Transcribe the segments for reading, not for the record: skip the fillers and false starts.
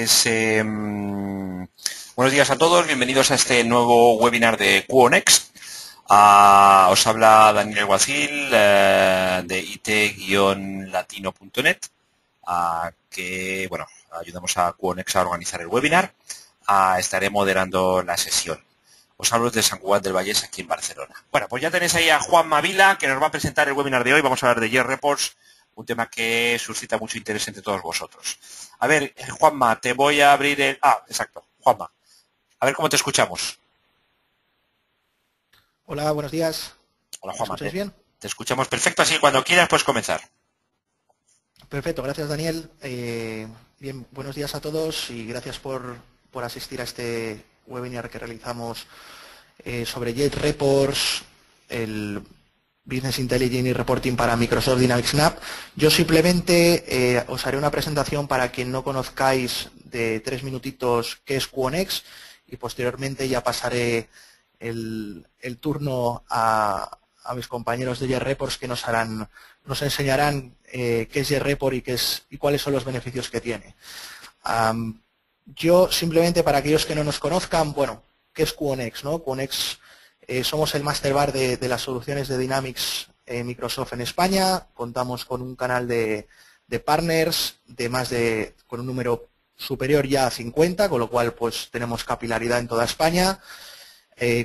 Pues buenos días a todos, bienvenidos a este nuevo webinar de QONext. Os habla Daniel Alguacil de it-latino.net, que bueno, ayudamos a QONext a organizar el webinar. Estaré moderando la sesión. Os hablo desde Sant Cugat del Vallès, aquí en Barcelona. Bueno, pues ya tenéis ahí a Juanma Vila, que nos va a presentar el webinar de hoy. Vamos a hablar de JReports, un tema que suscita mucho interés entre todos vosotros. A ver, Juanma, te voy a abrir el... exacto, Juanma. A ver cómo te escuchamos. Hola, buenos días. Hola, Juanma. ¿Me escucháis bien? Te escuchamos perfecto, así que cuando quieras puedes comenzar. Perfecto, gracias Daniel. Bien, buenos días a todos y gracias por asistir a este webinar que realizamos sobre JReports, el Business Intelligence y Reporting para Microsoft Dynamics Snap. Yo simplemente os haré una presentación para quien no conozcáis de 3 minutitos qué es QONext y posteriormente ya pasaré el turno a mis compañeros de JReports que nos enseñarán qué es JReport y cuáles son los beneficios que tiene. Yo simplemente, para aquellos que no nos conozcan, bueno, ¿qué es QONext, no? QONext somos el Master Bar de las soluciones de Dynamics Microsoft en España. Contamos con un canal de partners con un número superior ya a 50, con lo cual pues tenemos capilaridad en toda España.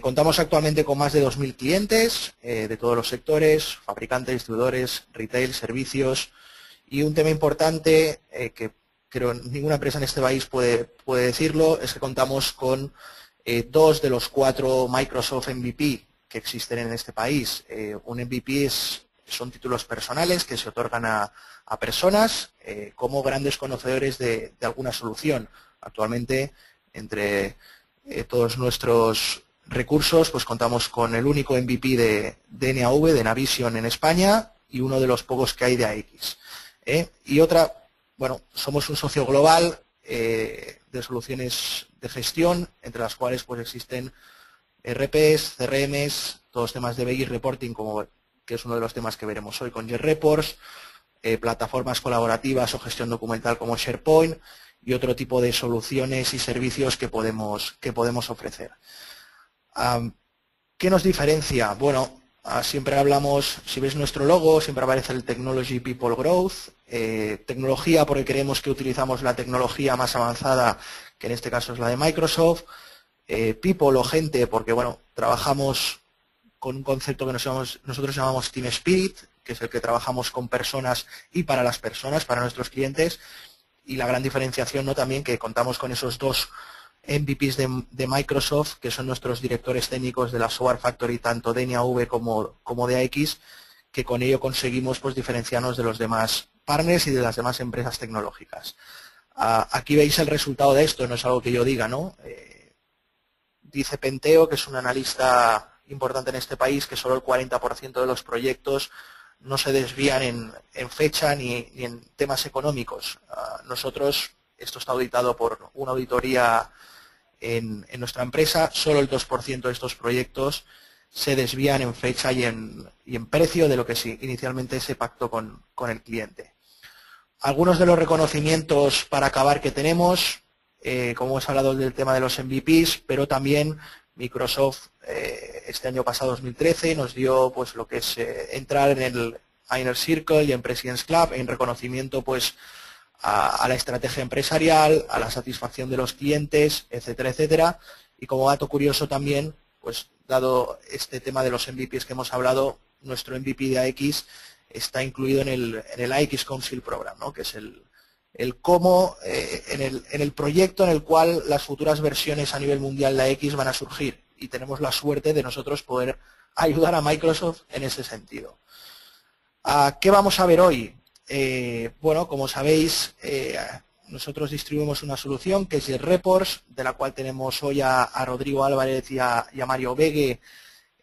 Contamos actualmente con más de 2.000 clientes de todos los sectores, fabricantes, distribuidores, retail, servicios, y un tema importante que creo ninguna empresa en este país puede decirlo, es que contamos con 2 de los 4 Microsoft MVP que existen en este país. Un MVP son títulos personales que se otorgan a personas como grandes conocedores de alguna solución. Actualmente, entre todos nuestros recursos, pues contamos con el único MVP de NAV, de Navision en España, y uno de los pocos que hay de AX. Y otra, bueno, somos un socio global de soluciones de gestión, entre las cuales pues existen RPs, CRMs, todos temas de BI reporting, que es uno de los temas que veremos hoy con JReports, plataformas colaborativas o gestión documental como SharePoint y otro tipo de soluciones y servicios que podemos ofrecer. ¿Qué nos diferencia? Bueno, siempre hablamos, si ves nuestro logo, siempre aparece el Technology People Growth. Tecnología porque creemos que utilizamos la tecnología más avanzada, que en este caso es la de Microsoft. People o gente porque, bueno, trabajamos con un concepto que nosotros llamamos Team Spirit, que es el que trabajamos con personas y para las personas, para nuestros clientes. Y la gran diferenciación, ¿no?, también que contamos con esos 2 MVPs de Microsoft, que son nuestros directores técnicos de la Software Factory, tanto de NAV como de AX, que con ello conseguimos pues diferenciarnos de los demás partners y de las demás empresas tecnológicas. Aquí veis el resultado de esto, no es algo que yo diga, ¿no? Dice Penteo, que es un analista importante en este país, que solo el 40% de los proyectos no se desvían en fecha ni en temas económicos. Nosotros, esto está auditado por una auditoría en nuestra empresa, solo el 2% de estos proyectos se desvían en fecha y en precio de lo que inicialmente se pactó con el cliente. Algunos de los reconocimientos para acabar que tenemos, como hemos hablado del tema de los MVPs, pero también Microsoft este año pasado, 2013, nos dio pues lo que es entrar en el Inner Circle y en President's Club en reconocimiento pues a la estrategia empresarial, a la satisfacción de los clientes, etcétera, etcétera. Y como dato curioso también, pues dado este tema de los MVPs que hemos hablado, nuestro MVP de AX está incluido en el AX Council Program, ¿no?, que es el cómo en el proyecto en el cual las futuras versiones a nivel mundial de AX van a surgir, y tenemos la suerte de nosotros poder ayudar a Microsoft en ese sentido. ¿Qué vamos a ver hoy? Bueno, como sabéis, nosotros distribuimos una solución que es JReports, de la cual tenemos hoy a Rodrigo Álvarez y a Mario Vegue,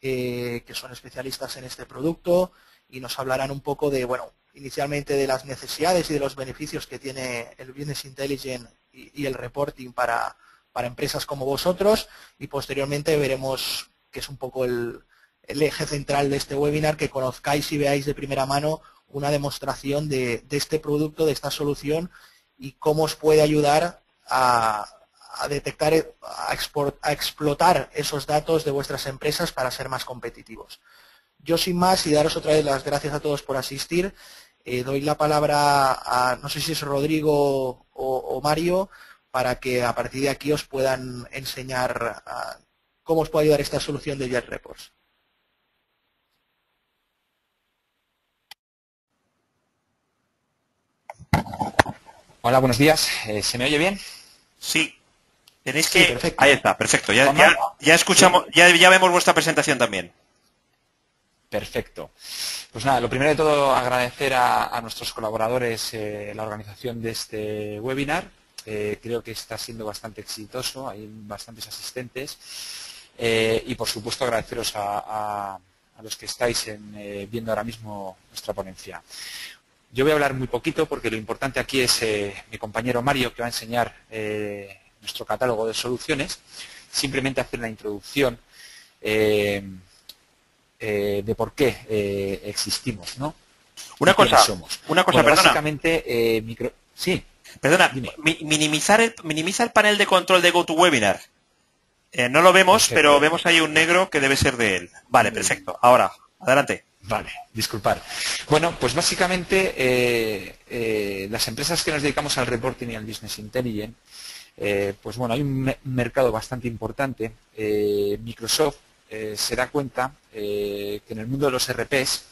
que son especialistas en este producto, y nos hablarán un poco de, bueno, inicialmente de las necesidades y de los beneficios que tiene el Business Intelligence y el reporting para empresas como vosotros, y posteriormente veremos, que es un poco el eje central de este webinar, que conozcáis y veáis de primera mano una demostración de este producto, de esta solución, y cómo os puede ayudar a detectar, a explotar esos datos de vuestras empresas para ser más competitivos. Yo sin más y daros otra vez las gracias a todos por asistir. Doy la palabra a, no sé si es Rodrigo o Mario, para que a partir de aquí os puedan enseñar cómo os puede ayudar esta solución de Jet Reports. Hola, buenos días. ¿Se me oye bien? Sí. Tenéis Sí, que... perfecto. Ahí está, perfecto. Ya escuchamos, Sí. ya vemos vuestra presentación también. Perfecto. Pues nada, lo primero de todo agradecer a nuestros colaboradores la organización de este webinar. Creo que está siendo bastante exitoso, hay bastantes asistentes. Y por supuesto agradeceros a los que estáis viendo ahora mismo nuestra ponencia. Yo voy a hablar muy poquito porque lo importante aquí es mi compañero Mario, que va a enseñar nuestro catálogo de soluciones. Simplemente hacer una introducción de por qué existimos, ¿no? Una ¿Quiénes cosa, somos? una cosa, Bueno, perdona. básicamente, sí, Perdona, dime. minimiza el panel de control de GoToWebinar. No lo vemos, Perfecto. pero vemos ahí un negro que debe ser de él. Vale, perfecto. Ahora, adelante. Vale, disculpar. Bueno, pues básicamente las empresas que nos dedicamos al reporting y al business intelligence, pues bueno, hay un mercado bastante importante. Microsoft se da cuenta que en el mundo de los RPs,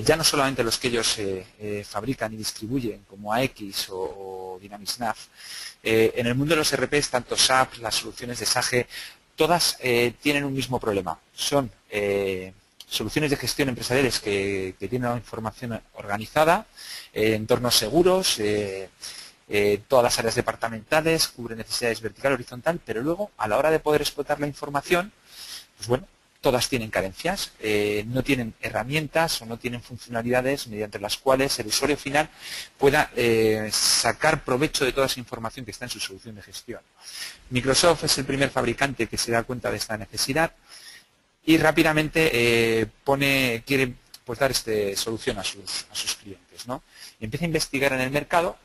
ya no solamente los que ellos fabrican y distribuyen, como AX o Dynamics NAV, en el mundo de los RPs, tanto SAP, las soluciones de SAGE, todas tienen un mismo problema. Son soluciones de gestión empresariales que tienen una información organizada, entornos seguros, todas las áreas departamentales, cubre necesidades vertical, horizontal, pero luego, a la hora de poder explotar la información, pues bueno, todas tienen carencias, no tienen herramientas o no tienen funcionalidades mediante las cuales el usuario final pueda sacar provecho de toda esa información que está en su solución de gestión. Microsoft es el primer fabricante que se da cuenta de esta necesidad y rápidamente quiere pues, dar solución a sus clientes, ¿no? Y empieza a investigar en el mercado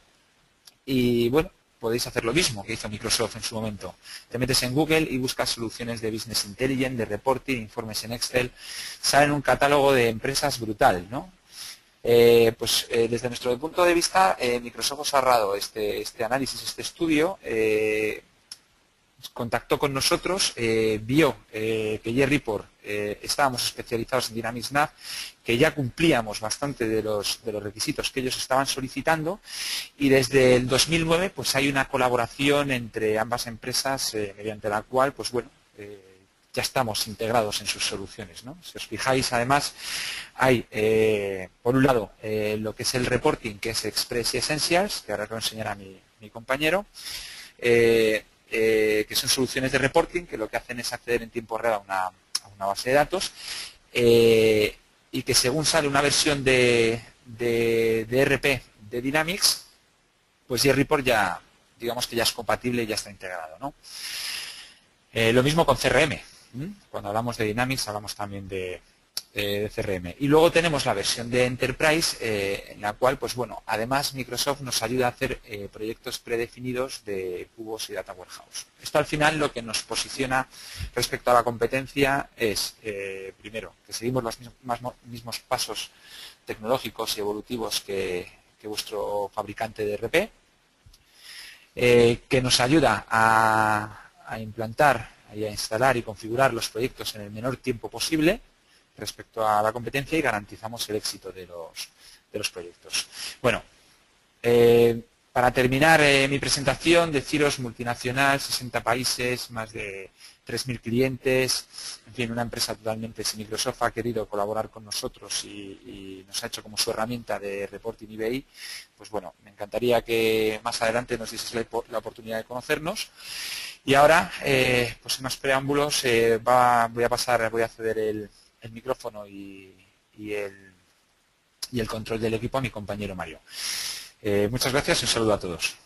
y bueno, podéis hacer lo mismo que hizo Microsoft en su momento. Te metes en Google y buscas soluciones de Business Intelligence, de reporting, informes en Excel. Sale un catálogo de empresas brutal, ¿no? Desde nuestro punto de vista, Microsoft os ha ahorrado este análisis, este estudio, contactó con nosotros, vio que Jet Report estábamos especializados en Dynamics NAV, que ya cumplíamos bastante de los requisitos que ellos estaban solicitando y desde el 2009 pues hay una colaboración entre ambas empresas mediante la cual pues bueno ya estamos integrados en sus soluciones, ¿no? Si os fijáis, además, hay, por un lado, lo que es el reporting, que es Express y Essentials, que ahora os lo enseñará mi compañero, que son soluciones de reporting que lo que hacen es acceder en tiempo real a una base de datos y que según sale una versión de ERP de Dynamics, pues Jet Report ya, digamos que ya es compatible y ya está integrado, ¿no? Lo mismo con CRM. Cuando hablamos de Dynamics hablamos también de CRM. Y luego tenemos la versión de Enterprise, en la cual, pues bueno, además Microsoft nos ayuda a hacer proyectos predefinidos de cubos y data warehouse. Esto al final lo que nos posiciona respecto a la competencia es, primero, que seguimos los mismos pasos tecnológicos y evolutivos que vuestro fabricante de RP, que nos ayuda a implantar y a instalar y configurar los proyectos en el menor tiempo posible respecto a la competencia y garantizamos el éxito de los proyectos. Bueno, para terminar mi presentación, deciros multinacional, 60 países, más de 3.000 clientes, en fin, una empresa totalmente, si Microsoft ha querido colaborar con nosotros y nos ha hecho como su herramienta de reporting IBI, pues bueno, me encantaría que más adelante nos dieseis la oportunidad de conocernos. Y ahora, pues sin más preámbulos, voy a ceder el micrófono y el control del equipo a mi compañero Mario. Muchas gracias y un saludo a todos.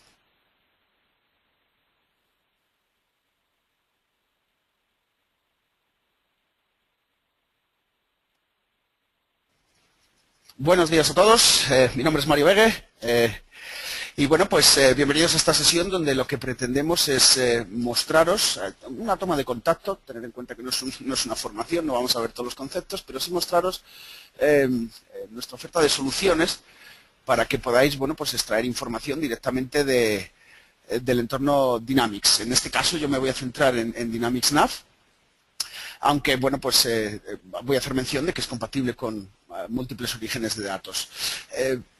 Buenos días a todos. Mi nombre es Mario Vegue. Y bueno, pues bienvenidos a esta sesión donde lo que pretendemos es mostraros una toma de contacto, tener en cuenta que no es una formación, no vamos a ver todos los conceptos, pero sí mostraros nuestra oferta de soluciones para que podáis, bueno, pues extraer información directamente del entorno Dynamics. En este caso yo me voy a centrar en Dynamics Nav, aunque, bueno, pues voy a hacer mención de que es compatible con múltiples orígenes de datos.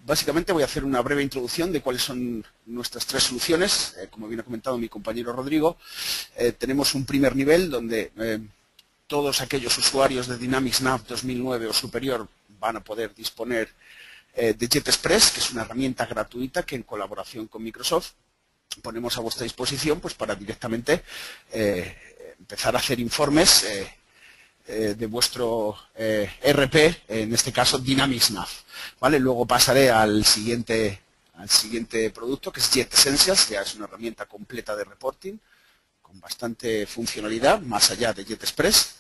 Básicamente voy a hacer una breve introducción de cuáles son nuestras tres soluciones. Como bien ha comentado mi compañero Rodrigo, tenemos un primer nivel donde todos aquellos usuarios de Dynamics Nav 2009 o superior van a poder disponer de JetExpress, que es una herramienta gratuita que en colaboración con Microsoft ponemos a vuestra disposición pues para directamente empezar a hacer informes de vuestro ERP, en este caso Dynamics Nav, ¿vale? Luego pasaré al siguiente producto, que es Jet Essentials. Ya es una herramienta completa de reporting con bastante funcionalidad, más allá de JetExpress,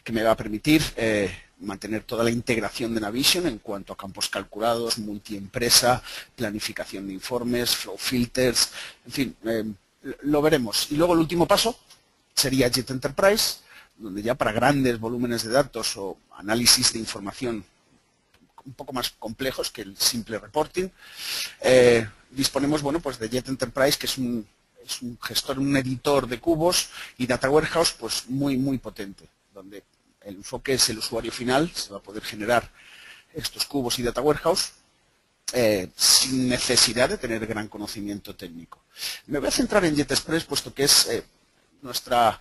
que me va a permitir mantener toda la integración de Navision en cuanto a campos calculados, multiempresa, planificación de informes, flow filters, en fin, lo veremos. Y luego el último paso sería Jet Enterprise, donde ya para grandes volúmenes de datos o análisis de información un poco más complejos que el simple reporting, disponemos, bueno, pues de Jet Enterprise, que es un gestor, un editor de cubos y Data Warehouse pues muy potente, donde el enfoque es el usuario final. Se va a poder generar estos cubos y Data Warehouse sin necesidad de tener gran conocimiento técnico. Me voy a centrar en JetExpress, puesto que es nuestra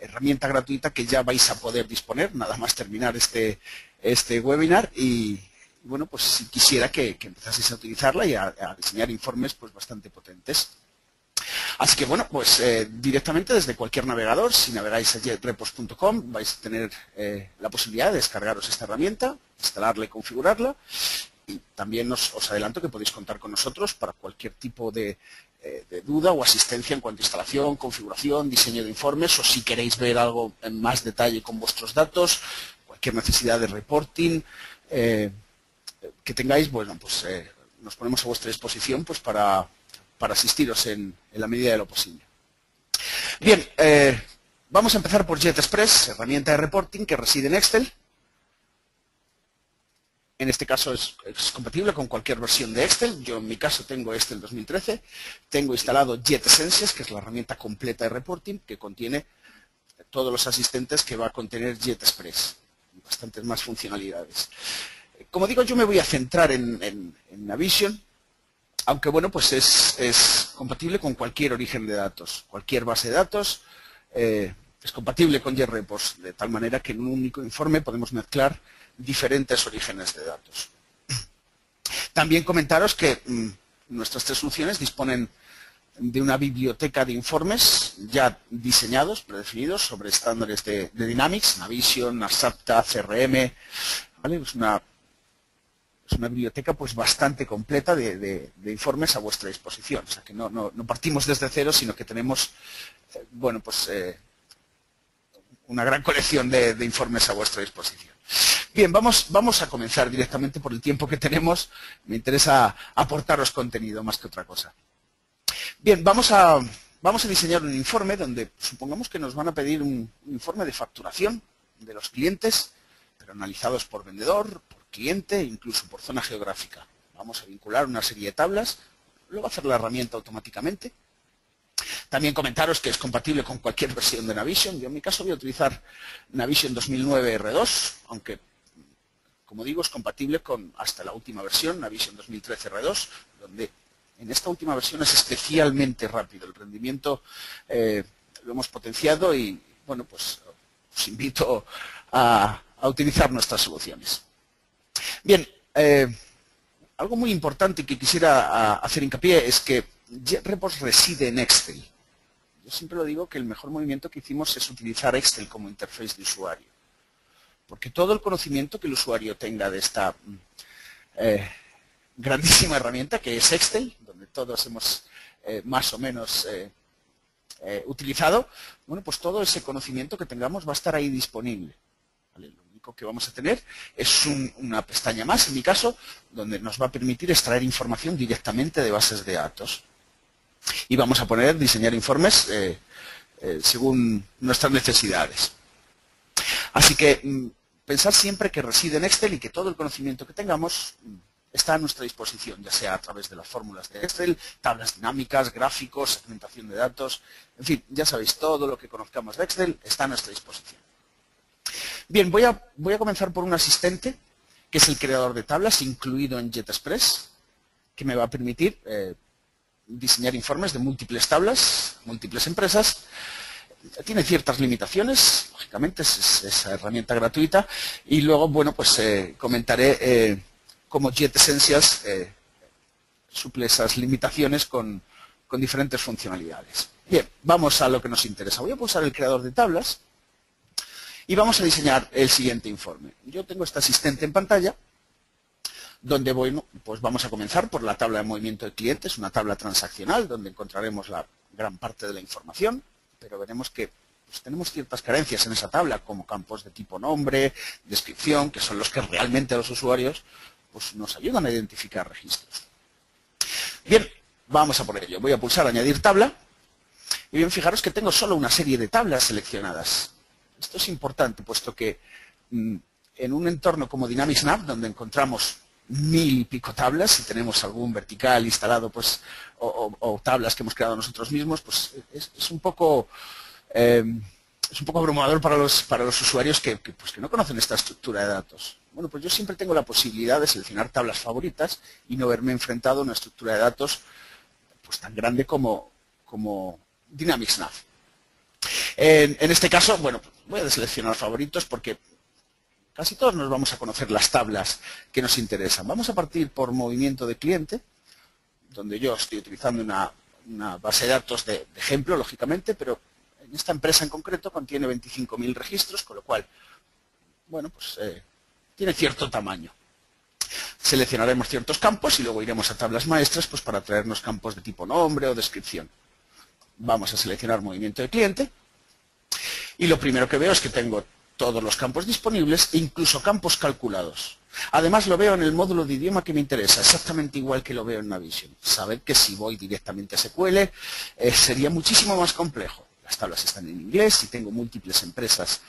herramienta gratuita que ya vais a poder disponer, nada más terminar este webinar. Y bueno, pues si quisiera que empezaseis a utilizarla y a diseñar informes pues bastante potentes. Así que bueno, pues directamente desde cualquier navegador, si navegáis a jetrepos.com, vais a tener la posibilidad de descargaros esta herramienta, instalarla y configurarla. Y también os adelanto que podéis contar con nosotros para cualquier tipo de duda o asistencia en cuanto a instalación, configuración, diseño de informes, o si queréis ver algo en más detalle con vuestros datos, cualquier necesidad de reporting que tengáis, bueno, pues nos ponemos a vuestra disposición pues para asistiros en la medida de lo posible. Bien, vamos a empezar por JetExpress, herramienta de reporting que reside en Excel. En este caso es compatible con cualquier versión de Excel. Yo en mi caso tengo Excel 2013. Tengo instalado Jet Essentials, que es la herramienta completa de reporting que contiene todos los asistentes que va a contener JetExpress. Bastantes más funcionalidades. Como digo, yo me voy a centrar en Navision, aunque bueno, pues es compatible con cualquier origen de datos, cualquier base de datos. Es compatible con JetRepos, de tal manera que en un único informe podemos mezclar diferentes orígenes de datos. También comentaros que nuestras tres soluciones disponen de una biblioteca de informes ya diseñados, predefinidos, sobre estándares de Dynamics, Navision, Asapta, CRM, ¿vale? Es una biblioteca pues bastante completa de informes a vuestra disposición. O sea que no partimos desde cero, sino que tenemos bueno, pues una gran colección de informes a vuestra disposición. Bien, vamos a comenzar directamente por el tiempo que tenemos. Me interesa aportaros contenido más que otra cosa. Bien, vamos a diseñar un informe donde supongamos que nos van a pedir un informe de facturación de los clientes, pero analizados por vendedor, por cliente, incluso por zona geográfica. Vamos a vincular una serie de tablas, luego hacer la herramienta automáticamente. También comentaros que es compatible con cualquier versión de Navision. Yo en mi caso voy a utilizar Navision 2009 R2, aunque, como digo, es compatible con hasta la última versión, Navision 2013 R2, donde en esta última versión es especialmente rápido. El rendimiento lo hemos potenciado y, bueno, pues os invito a utilizar nuestras soluciones. Bien, algo muy importante que quisiera hacer hincapié es que JetRepos reside en Excel. Yo siempre lo digo que el mejor movimiento que hicimos es utilizar Excel como interface de usuario. Porque todo el conocimiento que el usuario tenga de esta grandísima herramienta que es Excel, donde todos hemos más o menos utilizado, bueno, pues todo ese conocimiento que tengamos va a estar ahí disponible. ¿Vale? Lo único único que vamos a tener es una pestaña más, en mi caso, donde nos va a permitir extraer información directamente de bases de datos. Y vamos a poner diseñar informes según nuestras necesidades. Así que pensar siempre que reside en Excel y que todo el conocimiento que tengamos está a nuestra disposición, ya sea a través de las fórmulas de Excel, tablas dinámicas, gráficos, segmentación de datos, en fin, ya sabéis, todo lo que conozcamos de Excel está a nuestra disposición. Bien, voy a comenzar por un asistente, que es el creador de tablas, incluido en JetExpress, que me va a permitir diseñar informes de múltiples tablas, múltiples empresas. Tiene ciertas limitaciones, lógicamente, es esa herramienta gratuita, y luego, bueno, pues comentaré cómo JetEssentials suple esas limitaciones con diferentes funcionalidades. Bien, vamos a lo que nos interesa. Voy a pulsar el creador de tablas y vamos a diseñar el siguiente informe. Yo tengo este asistente en pantalla, donde pues vamos a comenzar por la tabla de movimiento de clientes, una tabla transaccional, donde encontraremos la gran parte de la información, pero veremos que pues, tenemos ciertas carencias en esa tabla, como campos de tipo nombre, descripción, que son los que realmente los usuarios pues, nos ayudan a identificar registros. Bien, vamos a por ello. Voy a pulsar añadir tabla, y bien, fijaros que tengo solo una serie de tablas seleccionadas. Esto es importante, puesto que en un entorno como Dynamics Nav, donde encontramos 1000 y pico tablas, si tenemos algún vertical instalado pues, o tablas que hemos creado nosotros mismos, pues es un poco abrumador para los usuarios que no conocen esta estructura de datos. Bueno, pues yo siempre tengo la posibilidad de seleccionar tablas favoritas y no verme enfrentado a una estructura de datos pues, tan grande como Dynamics Nav. En este caso, bueno, voy a deseleccionar favoritos porque casi todos nos vamos a conocer las tablas que nos interesan. Vamos a partir por movimiento de cliente, donde yo estoy utilizando una base de datos de ejemplo, lógicamente, pero en esta empresa en concreto contiene 25.000 registros, con lo cual, bueno, pues tiene cierto tamaño. Seleccionaremos ciertos campos y luego iremos a tablas maestras pues, para traernos campos de tipo nombre o descripción. Vamos a seleccionar movimiento de cliente y lo primero que veo es que tengo todos los campos disponibles e incluso campos calculados. Además lo veo en el módulo de idioma que me interesa, exactamente igual que lo veo en Navision. Saber que si voy directamente a SQL sería muchísimo más complejo. Las tablas están en inglés, si tengo múltiples empresas,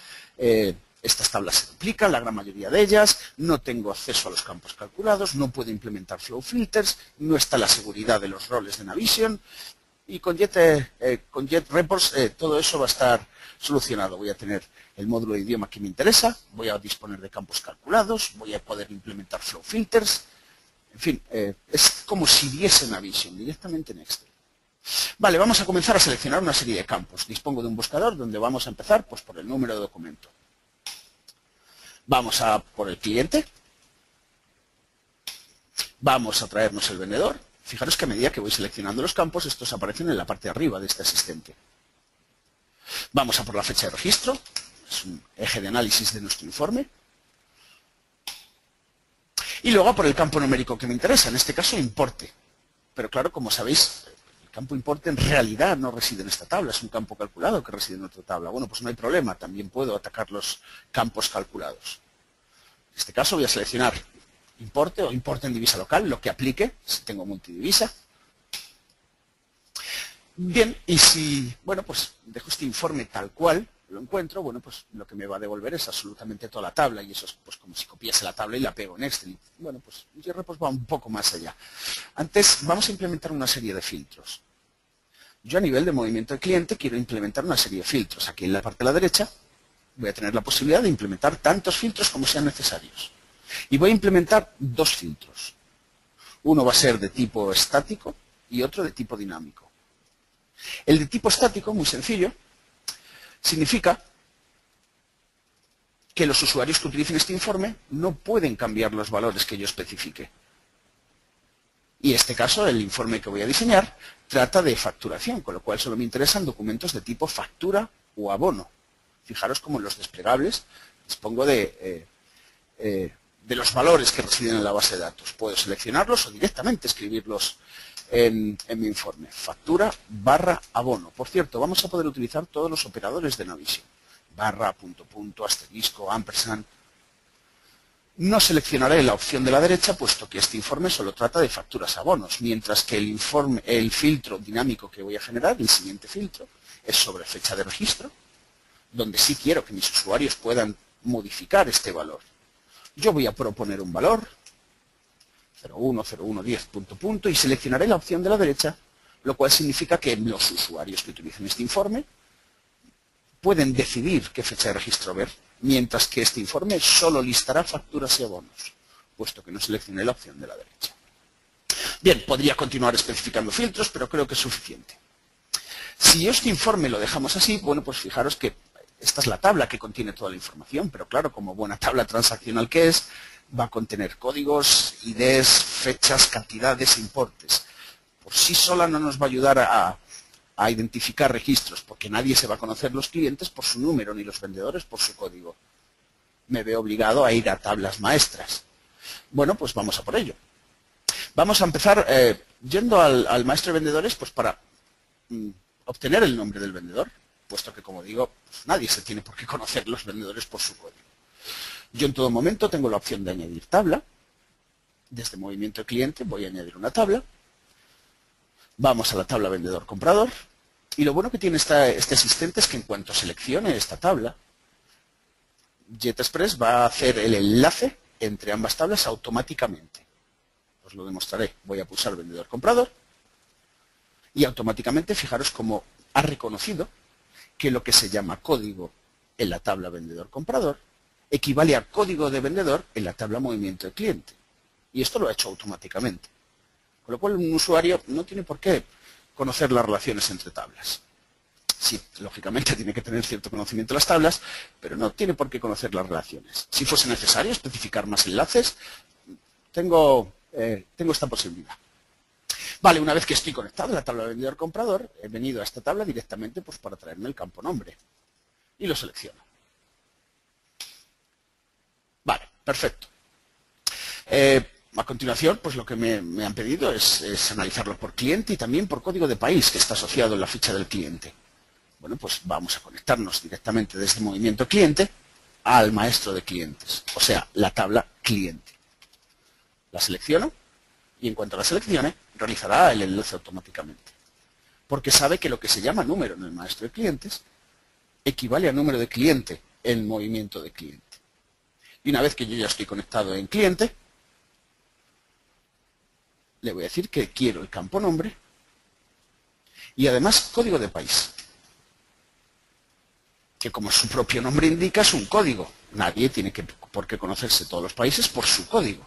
estas tablas se duplican, la gran mayoría de ellas, no tengo acceso a los campos calculados, no puedo implementar flow filters, no está la seguridad de los roles de Navision, y con JetReports todo eso va a estar solucionado. Voy a tener el módulo de idioma que me interesa, voy a disponer de campos calculados, voy a poder implementar flow filters, en fin, es como si viese Navision directamente en Excel. Vale, vamos a comenzar a seleccionar una serie de campos. Dispongo de un buscador donde vamos a empezar pues, por el número de documento. Vamos a por el cliente. Vamos a traernos el vendedor. Fijaros que a medida que voy seleccionando los campos, estos aparecen en la parte de arriba de este asistente. Vamos a por la fecha de registro. Es un eje de análisis de nuestro informe. Y luego a por el campo numérico que me interesa, en este caso importe. Pero claro, como sabéis, el campo importe en realidad no reside en esta tabla, es un campo calculado que reside en otra tabla. Bueno, pues no hay problema, también puedo atacar los campos calculados. En este caso voy a seleccionar importe o importe en divisa local, lo que aplique, si tengo multidivisa. Bien, y si, bueno, pues dejo este informe tal cual, lo encuentro, bueno, pues lo que me va a devolver es absolutamente toda la tabla, y eso es pues como si copiase la tabla y la pego en Excel. Bueno, pues JetReports va un poco más allá. Antes vamos a implementar una serie de filtros. Yo a nivel de movimiento de cliente quiero implementar una serie de filtros. Aquí en la parte de la derecha voy a tener la posibilidad de implementar tantos filtros como sean necesarios. Y voy a implementar dos filtros. Uno va a ser de tipo estático y otro de tipo dinámico. El de tipo estático, muy sencillo, significa que los usuarios que utilicen este informe no pueden cambiar los valores que yo especifique. Y en este caso, el informe que voy a diseñar trata de facturación, con lo cual solo me interesan documentos de tipo factura o abono. Fijaros cómo en los desplegables dispongo de los valores que residen en la base de datos. Puedo seleccionarlos o directamente escribirlos en mi informe. Factura barra abono. Por cierto, vamos a poder utilizar todos los operadores de Navision. Barra, punto, punto, asterisco, ampersand. No seleccionaré la opción de la derecha, puesto que este informe solo trata de facturas a bonos, mientras que el filtro dinámico que voy a generar, el siguiente filtro, es sobre fecha de registro, donde sí quiero que mis usuarios puedan modificar este valor. Yo voy a proponer un valor, 010110 ... y seleccionaré la opción de la derecha, lo cual significa que los usuarios que utilicen este informe pueden decidir qué fecha de registro ver, mientras que este informe solo listará facturas y abonos, puesto que no seleccioné la opción de la derecha. Bien, podría continuar especificando filtros, pero creo que es suficiente. Si este informe lo dejamos así, bueno, pues fijaros que esta es la tabla que contiene toda la información, pero claro, como buena tabla transaccional que es, va a contener códigos, IDs, fechas, cantidades, importes. Por sí sola no nos va a ayudar a identificar registros, porque nadie se va a conocer los clientes por su número, ni los vendedores por su código. Me veo obligado a ir a tablas maestras. Bueno, pues vamos a por ello. Vamos a empezar yendo al maestro de vendedores, pues para obtener el nombre del vendedor, puesto que, como digo, pues nadie se tiene por qué conocer los vendedores por su código. Yo en todo momento tengo la opción de añadir tabla. Desde movimiento de cliente voy a añadir una tabla. Vamos a la tabla vendedor-comprador. Y lo bueno que tiene este asistente es que en cuanto seleccione esta tabla, JetExpress va a hacer el enlace entre ambas tablas automáticamente. Os lo demostraré. Voy a pulsar vendedor-comprador y automáticamente, fijaros cómo ha reconocido que lo que se llama código en la tabla vendedor-comprador equivale a código de vendedor en la tabla movimiento de cliente. Y esto lo ha hecho automáticamente. Con lo cual un usuario no tiene por qué conocer las relaciones entre tablas. Sí, lógicamente tiene que tener cierto conocimiento de las tablas, pero no tiene por qué conocer las relaciones. Si fuese necesario especificar más enlaces, tengo esta posibilidad. Vale, una vez que estoy conectado a la tabla vendedor-comprador, he venido a esta tabla directamente pues, para traerme el campo nombre. Y lo selecciono. Vale, perfecto. A continuación, pues lo que me han pedido es analizarlo por cliente y también por código de país que está asociado en la ficha del cliente. Bueno, pues vamos a conectarnos directamente desde movimiento cliente al maestro de clientes, o sea, la tabla cliente. La selecciono y en cuanto la seleccione, realizará el enlace automáticamente. Porque sabe que lo que se llama número en el maestro de clientes equivale a número de cliente en movimiento de cliente. Y una vez que yo ya estoy conectado en cliente, le voy a decir que quiero el campo nombre y además código de país. Que como su propio nombre indica es un código. Nadie tiene por qué conocerse todos los países por su código.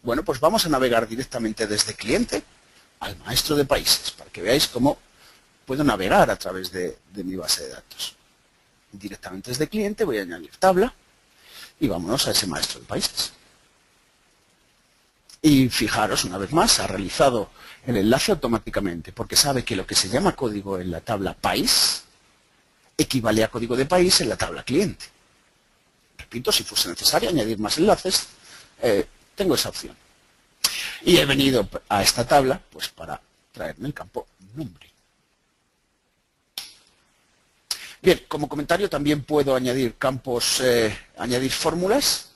Bueno, pues vamos a navegar directamente desde cliente al maestro de países, para que veáis cómo puedo navegar a través de mi base de datos. Directamente desde cliente voy a añadir tabla y vámonos a ese maestro de países. Y fijaros, una vez más, ha realizado el enlace automáticamente, porque sabe que lo que se llama código en la tabla país equivale a código de país en la tabla cliente. Repito, si fuese necesario añadir más enlaces, tengo esa opción. Y he venido a esta tabla pues para traerme el campo nombre. Bien, como comentario también puedo añadir campos, añadir fórmulas,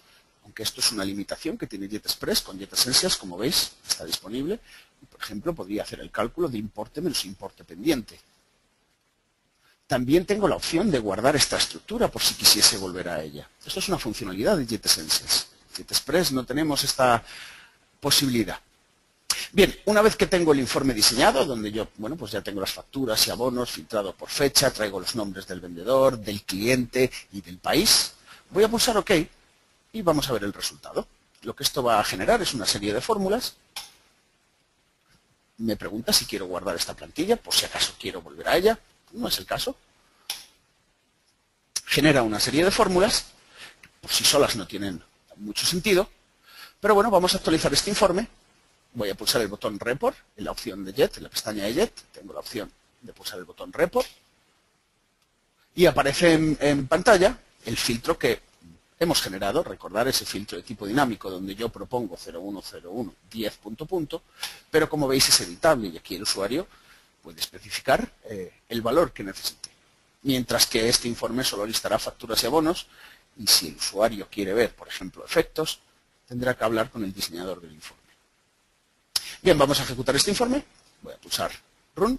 aunque esto es una limitación que tiene JetExpress con JetEssentials, como veis, está disponible. Por ejemplo, podría hacer el cálculo de importe menos importe pendiente. También tengo la opción de guardar esta estructura por si quisiese volver a ella. Esto es una funcionalidad de JetEssentials. JetExpress no tenemos esta posibilidad. Bien, una vez que tengo el informe diseñado, donde yo, bueno, pues ya tengo las facturas y abonos filtrados por fecha, traigo los nombres del vendedor, del cliente y del país, voy a pulsar OK y vamos a ver el resultado. Lo que esto va a generar es una serie de fórmulas. Me pregunta si quiero guardar esta plantilla, por si acaso quiero volver a ella. No es el caso. Genera una serie de fórmulas, que por sí solas no tienen mucho sentido, pero bueno, vamos a actualizar este informe. Voy a pulsar el botón Report en la opción de Jet, en la pestaña de Jet. Tengo la opción de pulsar el botón Report y aparece en pantalla el filtro que hemos generado. Recordar ese filtro de tipo dinámico donde yo propongo 010110 ... pero como veis es editable y aquí el usuario puede especificar el valor que necesite. Mientras que este informe solo listará facturas y abonos Y si el usuario quiere ver, por ejemplo, efectos, tendrá que hablar con el diseñador del informe. Bien, vamos a ejecutar este informe. Voy a pulsar Run.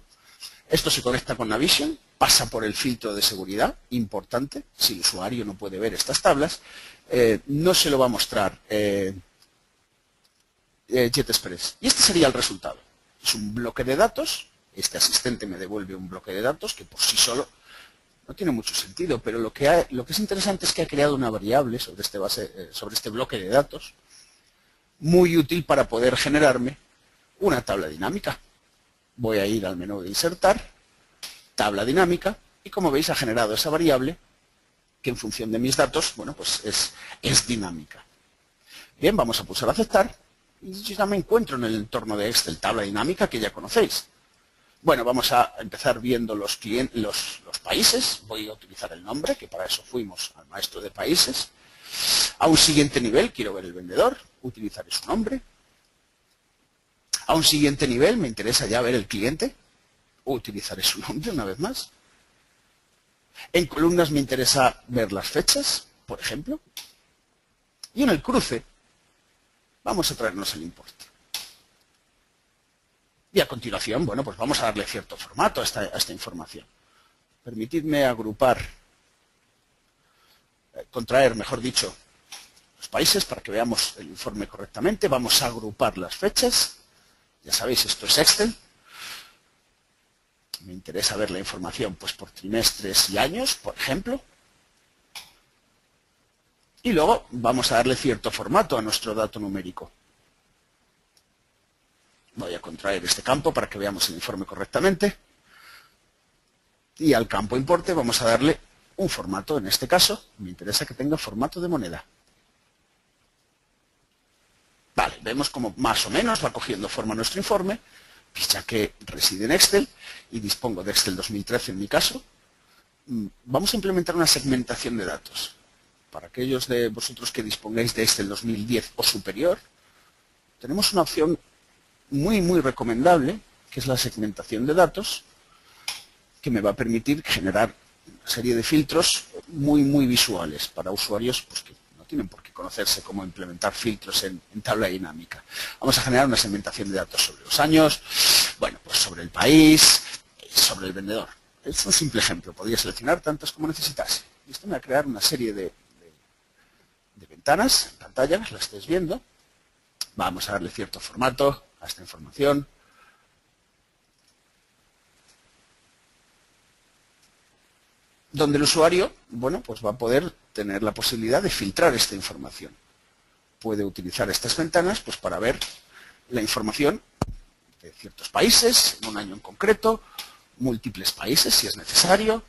Esto se conecta con Navision, pasa por el filtro de seguridad, importante. Si el usuario no puede ver estas tablas, no se lo va a mostrar JetExpress. Y este sería el resultado. Es un bloque de datos. Este asistente me devuelve un bloque de datos que por sí solo no tiene mucho sentido, pero lo que es interesante es que ha creado una variable sobre este bloque de datos muy útil para poder generarme una tabla dinámica. Voy a ir al menú de insertar, tabla dinámica, y como veis ha generado esa variable que en función de mis datos, bueno, pues es dinámica. Bien, vamos a pulsar aceptar y yo ya me encuentro en el entorno de Excel, tabla dinámica que ya conocéis. Bueno, vamos a empezar viendo los países. Voy a utilizar el nombre, que para eso fuimos al maestro de países. A un siguiente nivel quiero ver el vendedor, utilizaré su nombre. A un siguiente nivel me interesa ya ver el cliente, utilizaré su nombre una vez más. En columnas me interesa ver las fechas, por ejemplo. Y en el cruce vamos a traernos el importe. Y a continuación, bueno, pues vamos a darle cierto formato a esta información. Permitidme agrupar, contraer, mejor dicho, los países para que veamos el informe correctamente. Vamos a agrupar las fechas. Ya sabéis, esto es Excel. Me interesa ver la información pues por trimestres y años, por ejemplo. Y luego vamos a darle cierto formato a nuestro dato numérico. Voy a contraer este campo para que veamos el informe correctamente. Y al campo importe vamos a darle un formato. En este caso, me interesa que tenga formato de moneda. Vale, vemos cómo más o menos va cogiendo forma nuestro informe, ya que reside en Excel y dispongo de Excel 2013 en mi caso. Vamos a implementar una segmentación de datos. Para aquellos de vosotros que dispongáis de Excel 2010 o superior, tenemos una opción muy recomendable, que es la segmentación de datos, que me va a permitir generar una serie de filtros muy visuales para usuarios pues, que no tienen por qué conocerse cómo implementar filtros en tabla dinámica. Vamos a generar una segmentación de datos sobre los años, bueno, pues sobre el país, sobre el vendedor. Es un simple ejemplo, podría seleccionar tantas como necesitase. Y esto me va a crear una serie de ventanas en pantalla, las estáis viendo. Vamos a darle cierto formato a esta información. Donde el usuario, bueno, pues va a poder tener la posibilidad de filtrar esta información. Puede utilizar estas ventanas pues para ver la información de ciertos países, en un año en concreto, múltiples países si es necesario,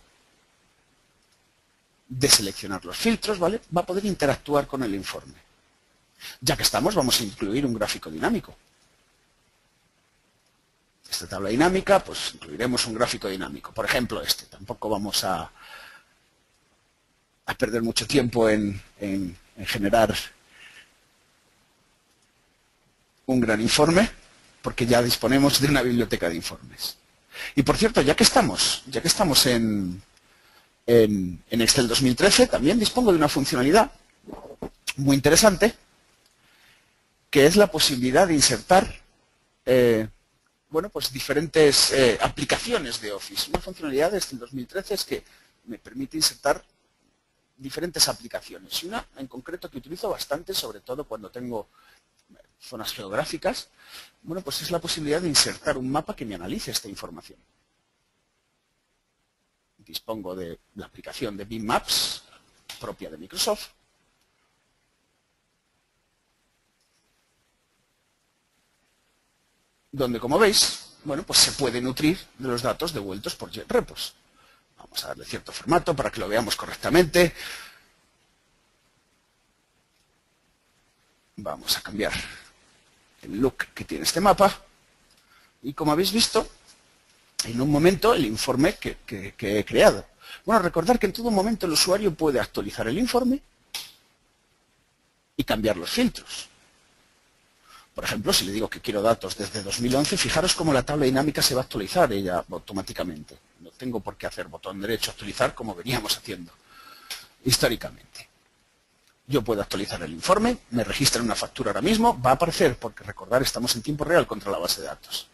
de seleccionar los filtros, ¿vale? Va a poder interactuar con el informe. Ya que estamos, vamos a incluir un gráfico dinámico. Esta tabla dinámica, pues incluiremos un gráfico dinámico. Por ejemplo, este. Tampoco vamos a perder mucho tiempo en generar un gran informe, porque ya disponemos de una biblioteca de informes. Y por cierto, ya que estamos en Excel 2013, también dispongo de una funcionalidad muy interesante, que es la posibilidad de insertar bueno, pues diferentes aplicaciones de Office. Una funcionalidad desde el 2013 es que me permite insertar diferentes aplicaciones. Y una en concreto que utilizo bastante, sobre todo cuando tengo zonas geográficas, bueno, pues es la posibilidad de insertar un mapa que me analice esta información. Dispongo de la aplicación de Bing Maps, propia de Microsoft. Donde, como veis, bueno, pues se puede nutrir de los datos devueltos por JetRepos. Vamos a darle cierto formato para que lo veamos correctamente. Vamos a cambiar el look que tiene este mapa. Y como habéis visto, en un momento el informe que he creado. Bueno, recordar que en todo momento el usuario puede actualizar el informe y cambiar los filtros. Por ejemplo, si le digo que quiero datos desde 2011, fijaros cómo la tabla dinámica se va a actualizar ella automáticamente. No tengo por qué hacer botón derecho actualizar como veníamos haciendo históricamente. Yo puedo actualizar el informe, me registra en una factura ahora mismo, va a aparecer, porque recordar, estamos en tiempo real contra la base de datos.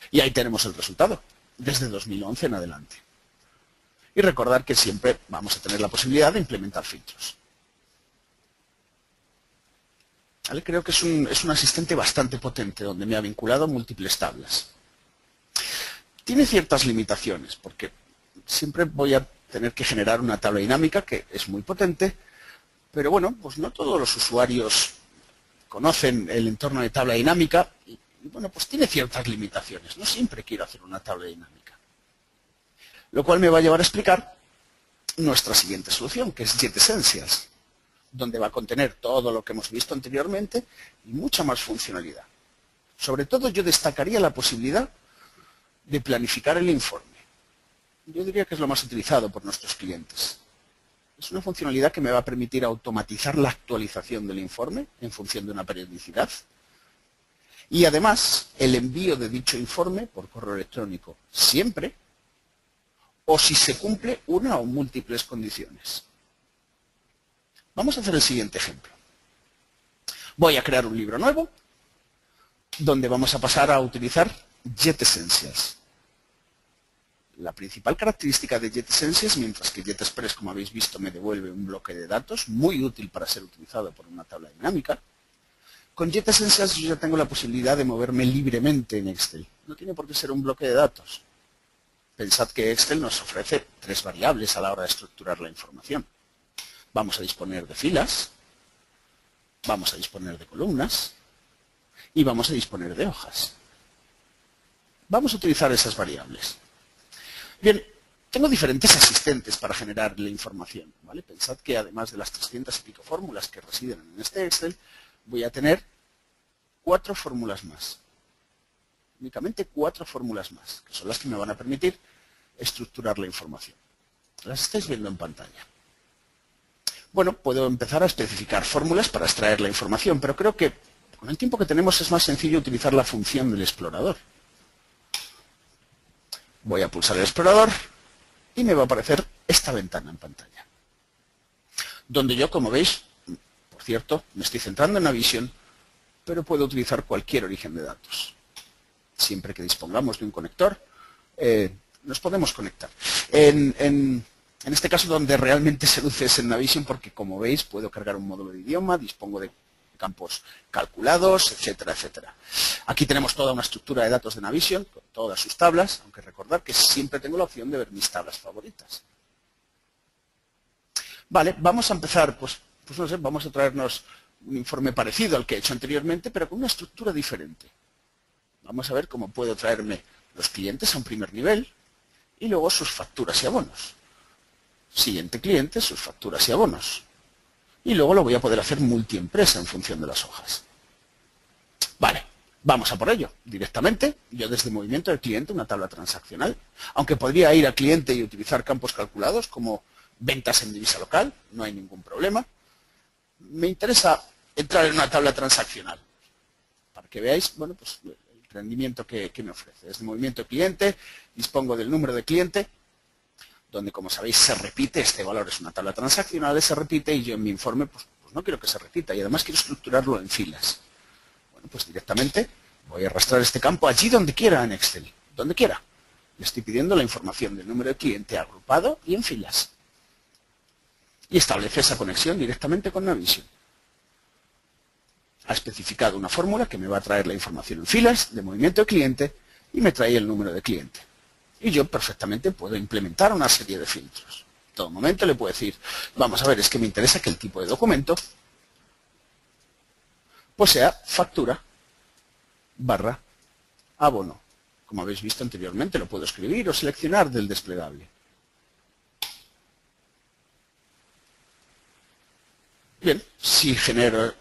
Y ahí tenemos el resultado, desde 2011 en adelante. Y recordar que siempre vamos a tener la posibilidad de implementar filtros. ¿Vale? Creo que es un asistente bastante potente, donde me ha vinculado múltiples tablas. Tiene ciertas limitaciones, porque siempre voy a tener que generar una tabla dinámica que es muy potente, pero bueno, pues no todos los usuarios conocen el entorno de tabla dinámica y bueno, pues tiene ciertas limitaciones. No siempre quiero hacer una tabla dinámica. Lo cual me va a llevar a explicar nuestra siguiente solución, que es JetEssentials, donde va a contener todo lo que hemos visto anteriormente y mucha más funcionalidad. Sobre todo yo destacaría la posibilidad de planificar el informe. Yo diría que es lo más utilizado por nuestros clientes. Es una funcionalidad que me va a permitir automatizar la actualización del informe en función de una periodicidad y además el envío de dicho informe por correo electrónico siempre o si se cumple una o múltiples condiciones. Vamos a hacer el siguiente ejemplo. Voy a crear un libro nuevo donde vamos a pasar a utilizar JetEssentials. La principal característica de JetEssentials, mientras que JetExpress, como habéis visto, me devuelve un bloque de datos muy útil para ser utilizado por una tabla dinámica, con JetEssentials yo ya tengo la posibilidad de moverme libremente en Excel. No tiene por qué ser un bloque de datos. Pensad que Excel nos ofrece 3 variables a la hora de estructurar la información. Vamos a disponer de filas, vamos a disponer de columnas y vamos a disponer de hojas. Vamos a utilizar esas variables. Bien, tengo diferentes asistentes para generar la información, ¿vale? Pensad que además de las 300 y pico fórmulas que residen en este Excel, voy a tener 4 fórmulas más. Únicamente 4 fórmulas más, que son las que me van a permitir estructurar la información. Las estáis viendo en pantalla. Bueno, puedo empezar a especificar fórmulas para extraer la información, pero creo que con el tiempo que tenemos es más sencillo utilizar la función del explorador. Voy a pulsar el explorador y me va a aparecer esta ventana en pantalla. Donde yo, como veis, por cierto, me estoy centrando en Navision, pero puedo utilizar cualquier origen de datos. Siempre que dispongamos de un conector, nos podemos conectar. En este caso, donde realmente se luce es en Navision, porque como veis, puedo cargar un módulo de idioma, dispongo de campos calculados, etcétera, etcétera. Aquí tenemos toda una estructura de datos de Navision, con todas sus tablas, aunque recordad que siempre tengo la opción de ver mis tablas favoritas. Vale, vamos a empezar, pues no sé, vamos a traernos un informe parecido al que he hecho anteriormente, pero con una estructura diferente. Vamos a ver cómo puedo traerme los clientes a un primer nivel y luego sus facturas y abonos. Siguiente cliente, sus facturas y abonos. Y luego lo voy a poder hacer multiempresa en función de las hojas. Vale, vamos a por ello. Directamente, yo desde movimiento del cliente, una tabla transaccional, aunque podría ir al cliente y utilizar campos calculados como ventas en divisa local, no hay ningún problema. Me interesa entrar en una tabla transaccional, para que veáis, bueno, pues el rendimiento que me ofrece. Desde movimiento del cliente, dispongo del número de cliente, donde, como sabéis, se repite, este valor es una tabla transaccional, se repite y yo en mi informe pues no quiero que se repita y además quiero estructurarlo en filas. Bueno, pues directamente voy a arrastrar este campo allí donde quiera en Excel, donde quiera. Le estoy pidiendo la información del número de cliente agrupado y en filas. Y establece esa conexión directamente con Navision. Ha especificado una fórmula que me va a traer la información en filas de movimiento de cliente y me trae el número de cliente. Y yo perfectamente puedo implementar una serie de filtros. En todo momento le puedo decir, vamos a ver, es que me interesa que el tipo de documento pues sea factura barra abono. Como habéis visto anteriormente, lo puedo escribir o seleccionar del desplegable. Bien, si genero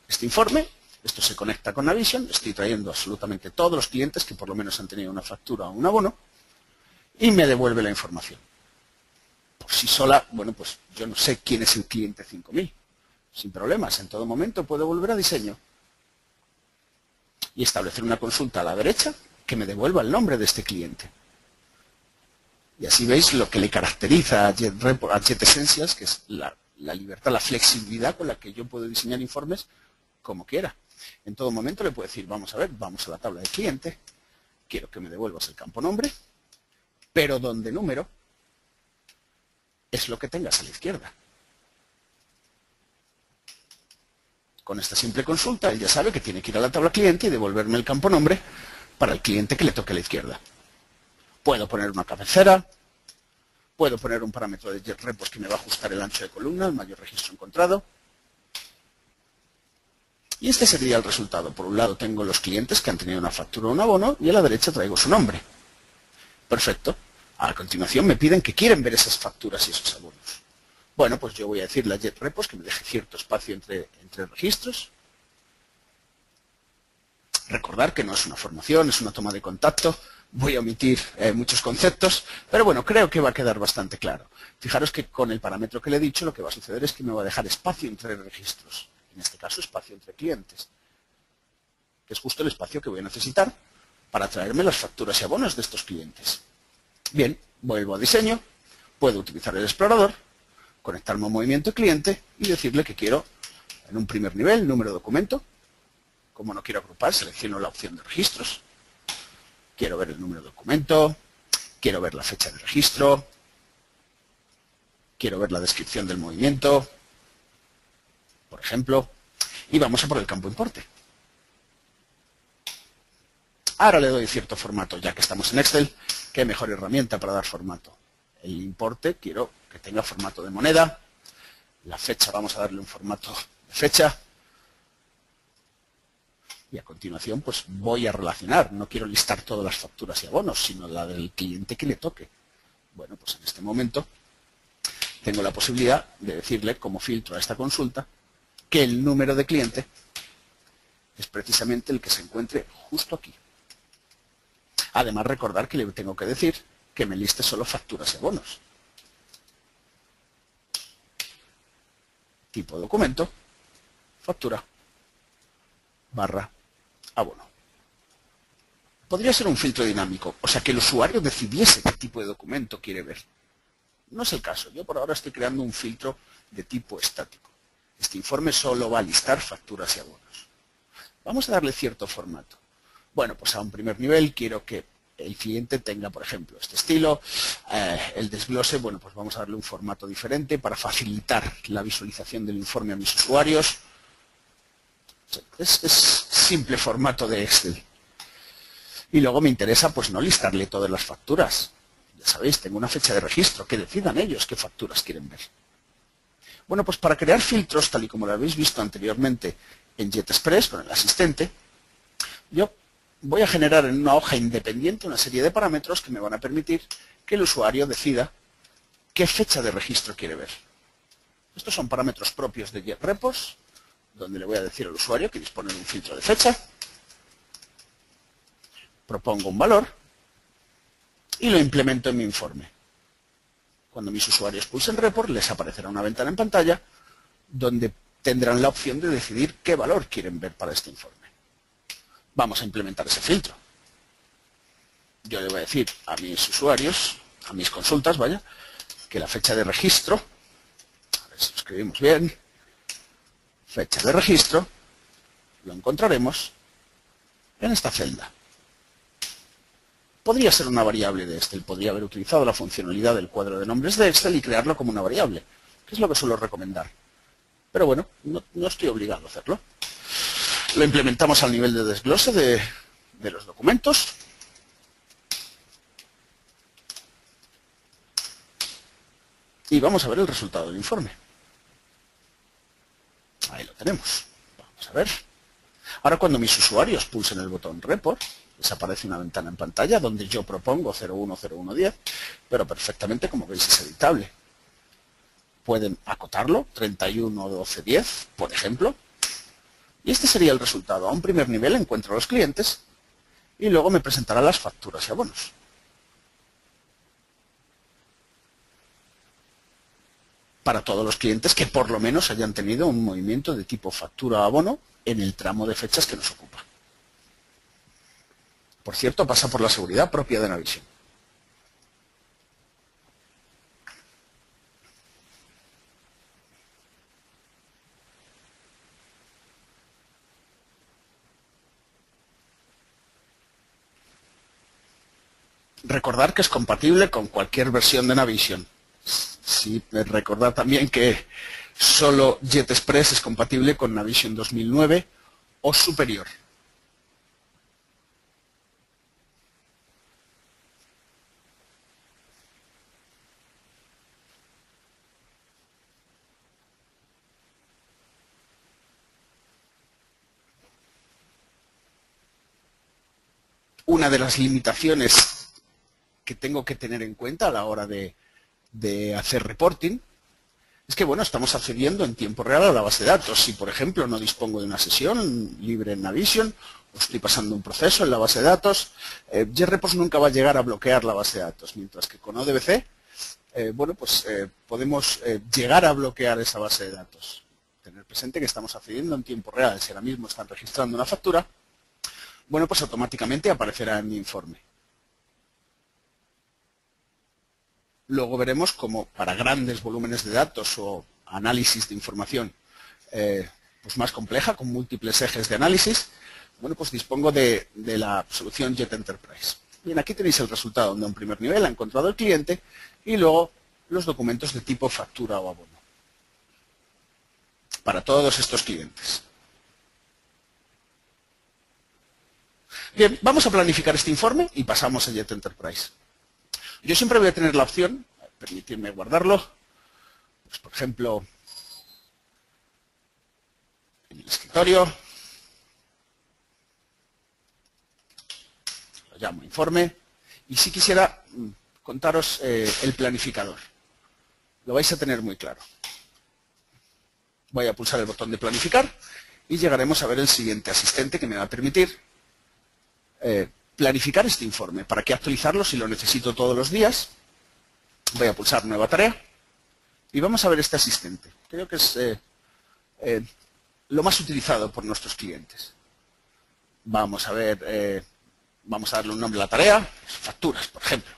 este informe, esto se conecta con Navision, estoy trayendo absolutamente todos los clientes que por lo menos han tenido una factura o un abono, y me devuelve la información. Por sí sola, bueno, pues yo no sé quién es el cliente 5000. Sin problemas, en todo momento puedo volver a diseño y establecer una consulta a la derecha que me devuelva el nombre de este cliente. Y así veis lo que le caracteriza a JetEssentials, que es la la libertad, la flexibilidad con la que yo puedo diseñar informes como quiera. En todo momento le puedo decir, vamos a ver, vamos a la tabla de cliente, quiero que me devuelvas el campo nombre, pero donde número es lo que tengas a la izquierda. Con esta simple consulta, él ya sabe que tiene que ir a la tabla cliente y devolverme el campo nombre para el cliente que le toque a la izquierda. Puedo poner una cabecera, puedo poner un parámetro de GetRepos que me va a ajustar el ancho de columna, el mayor registro encontrado. Y este sería el resultado. Por un lado tengo los clientes que han tenido una factura o un abono y a la derecha traigo su nombre. Perfecto. A continuación me piden que quieren ver esas facturas y esos abonos. Bueno, pues yo voy a decirle a GetRepos que me deje cierto espacio entre registros. Recordar que no es una formación, es una toma de contacto. Voy a omitir muchos conceptos, pero bueno, creo que va a quedar bastante claro. Fijaros que con el parámetro que le he dicho, lo que va a suceder es que me va a dejar espacio entre registros. En este caso, espacio entre clientes, que es justo el espacio que voy a necesitar para traerme las facturas y abonos de estos clientes. Bien, vuelvo a diseño, puedo utilizar el explorador, conectarme a un movimiento cliente y decirle que quiero, en un primer nivel, número de documento. Como no quiero agrupar, selecciono la opción de registros. Quiero ver el número de documento, quiero ver la fecha de registro, quiero ver la descripción del movimiento, por ejemplo, y vamos a por el campo importe. Ahora le doy cierto formato, ya que estamos en Excel, qué mejor herramienta para dar formato. El importe quiero que tenga formato de moneda, la fecha vamos a darle un formato de fecha, y a continuación pues voy a relacionar, no quiero listar todas las facturas y abonos, sino la del cliente que le toque. Bueno, pues en este momento tengo la posibilidad de decirle como filtro a esta consulta que el número de cliente es precisamente el que se encuentre justo aquí. Además, recordar que le tengo que decir que me liste solo facturas y abonos. Tipo documento, factura, barra, abono. Podría ser un filtro dinámico, o sea que el usuario decidiese qué tipo de documento quiere ver. No es el caso, yo por ahora estoy creando un filtro de tipo estático. Este informe solo va a listar facturas y abonos. Vamos a darle cierto formato. Bueno, pues a un primer nivel quiero que el cliente tenga, por ejemplo, este estilo. El desglose, bueno, pues vamos a darle un formato diferente para facilitar la visualización del informe a mis usuarios. Es simple formato de Excel. Y luego me interesa, pues no listarle todas las facturas. Ya sabéis, tengo una fecha de registro, que decidan ellos qué facturas quieren ver. Bueno, pues para crear filtros, tal y como lo habéis visto anteriormente en JetExpress, con el asistente, yo voy a generar en una hoja independiente una serie de parámetros que me van a permitir que el usuario decida qué fecha de registro quiere ver. Estos son parámetros propios de GetRepos, donde le voy a decir al usuario que dispone de un filtro de fecha, propongo un valor y lo implemento en mi informe. Cuando mis usuarios pulsen Report, les aparecerá una ventana en pantalla donde tendrán la opción de decidir qué valor quieren ver para este informe. Vamos a implementar ese filtro. Yo le voy a decir a mis usuarios, a mis consultas, vaya, que la fecha de registro, a ver si lo escribimos bien, fecha de registro, lo encontraremos en esta celda. Podría ser una variable de Excel, podría haber utilizado la funcionalidad del cuadro de nombres de Excel y crearlo como una variable, que es lo que suelo recomendar. Pero bueno, no estoy obligado a hacerlo. Lo implementamos al nivel de desglose de los documentos. Y vamos a ver el resultado del informe. Ahí lo tenemos. Vamos a ver. Ahora cuando mis usuarios pulsen el botón Report, les aparece una ventana en pantalla donde yo propongo 010110, pero perfectamente, como veis, es editable. Pueden acotarlo, 311210, por ejemplo. Y este sería el resultado. A un primer nivel encuentro a los clientes y luego me presentará las facturas y abonos. Para todos los clientes que por lo menos hayan tenido un movimiento de tipo factura o abono en el tramo de fechas que nos ocupa. Por cierto, pasa por la seguridad propia de Navision. Recordar que es compatible con cualquier versión de Navision. Sí, recordar también que solo JetExpress es compatible con Navision 2009 o superior. Una de las limitaciones que tengo que tener en cuenta a la hora de hacer reporting es que, bueno, estamos accediendo en tiempo real a la base de datos. Si, por ejemplo, no dispongo de una sesión libre en Navision o estoy pasando un proceso en la base de datos, JRepos nunca va a llegar a bloquear la base de datos, mientras que con ODBC, bueno, pues podemos llegar a bloquear esa base de datos. Tener presente que estamos accediendo en tiempo real. Si ahora mismo están registrando una factura, bueno, pues automáticamente aparecerá en mi informe. Luego veremos cómo para grandes volúmenes de datos o análisis de información pues más compleja, con múltiples ejes de análisis, bueno, pues dispongo de la solución Jet Enterprise. Bien, aquí tenéis el resultado donde en primer nivel ha encontrado el cliente y luego los documentos de tipo factura o abono para todos estos clientes. Bien, vamos a planificar este informe y pasamos a Jet Enterprise. Yo siempre voy a tener la opción, permitirme guardarlo, pues por ejemplo, en el escritorio, lo llamo informe, y si quisiera contaros el planificador. Lo vais a tener muy claro. Voy a pulsar el botón de planificar y llegaremos a ver el siguiente asistente que me va a permitir planificar este informe. ¿Para qué actualizarlo si lo necesito todos los días? Voy a pulsar nueva tarea y vamos a ver este asistente. Creo que es lo más utilizado por nuestros clientes. Vamos a ver, vamos a darle un nombre a la tarea, facturas, por ejemplo.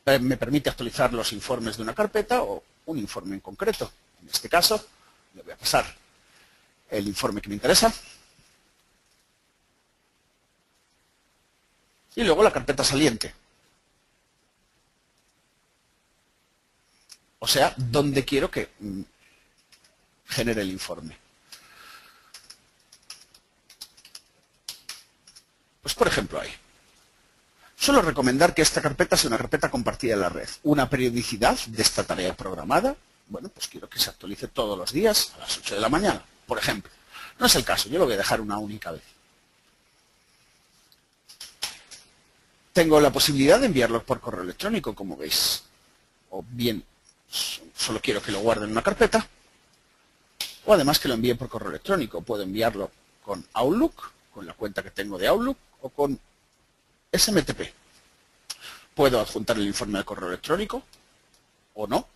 Me permite actualizar los informes de una carpeta o un informe en concreto. En este caso, le voy a pasar el informe que me interesa. Y luego la carpeta saliente. O sea, donde quiero que genere el informe. Pues por ejemplo ahí. Suelo recomendar que esta carpeta sea una carpeta compartida en la red. Una periodicidad de esta tarea programada, bueno, pues quiero que se actualice todos los días a las 8 de la mañana, por ejemplo. No es el caso, yo lo voy a dejar una única vez. Tengo la posibilidad de enviarlo por correo electrónico, como veis. O bien, solo quiero que lo guarde en una carpeta. O además que lo envíe por correo electrónico. Puedo enviarlo con Outlook, con la cuenta que tengo de Outlook, o con SMTP. Puedo adjuntar el informe al correo electrónico, o no.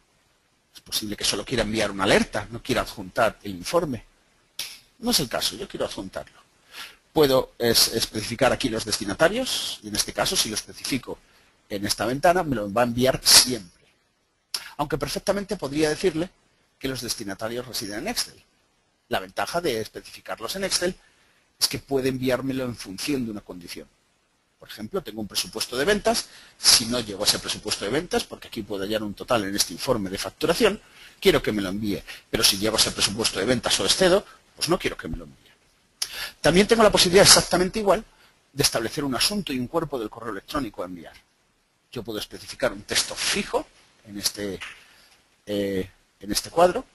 Es posible que solo quiera enviar una alerta, no quiera adjuntar el informe. No es el caso, yo quiero adjuntarlo. Puedo especificar aquí los destinatarios, y en este caso, si lo especifico en esta ventana, me lo va a enviar siempre. Aunque perfectamente podría decirle que los destinatarios residen en Excel. La ventaja de especificarlos en Excel es que puede enviármelo en función de una condición. Por ejemplo, tengo un presupuesto de ventas. Si no llego a ese presupuesto de ventas, porque aquí puedo hallar un total en este informe de facturación, quiero que me lo envíe. Pero si llego a ese presupuesto de ventas o excedo, pues no quiero que me lo envíe. También tengo la posibilidad exactamente igual de establecer un asunto y un cuerpo del correo electrónico a enviar. Yo puedo especificar un texto fijo en este cuadro,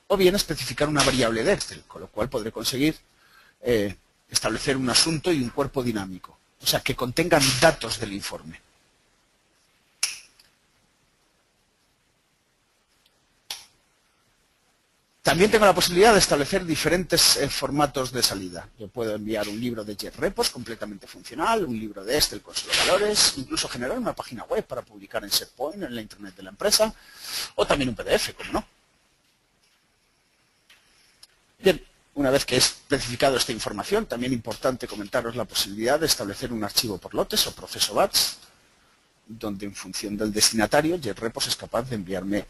o bien especificar una variable de Excel, con lo cual podré conseguir establecer un asunto y un cuerpo dinámico, o sea, que contengan datos del informe. También tengo la posibilidad de establecer diferentes formatos de salida. Yo puedo enviar un libro de JRepos completamente funcional, un libro de Excel con solo valores, incluso generar una página web para publicar en SharePoint, en la intranet de la empresa, o también un PDF, como no. Bien, una vez que he especificado esta información, también importante comentaros la posibilidad de establecer un archivo por lotes o proceso batch, donde en función del destinatario, JRepos es capaz de enviarme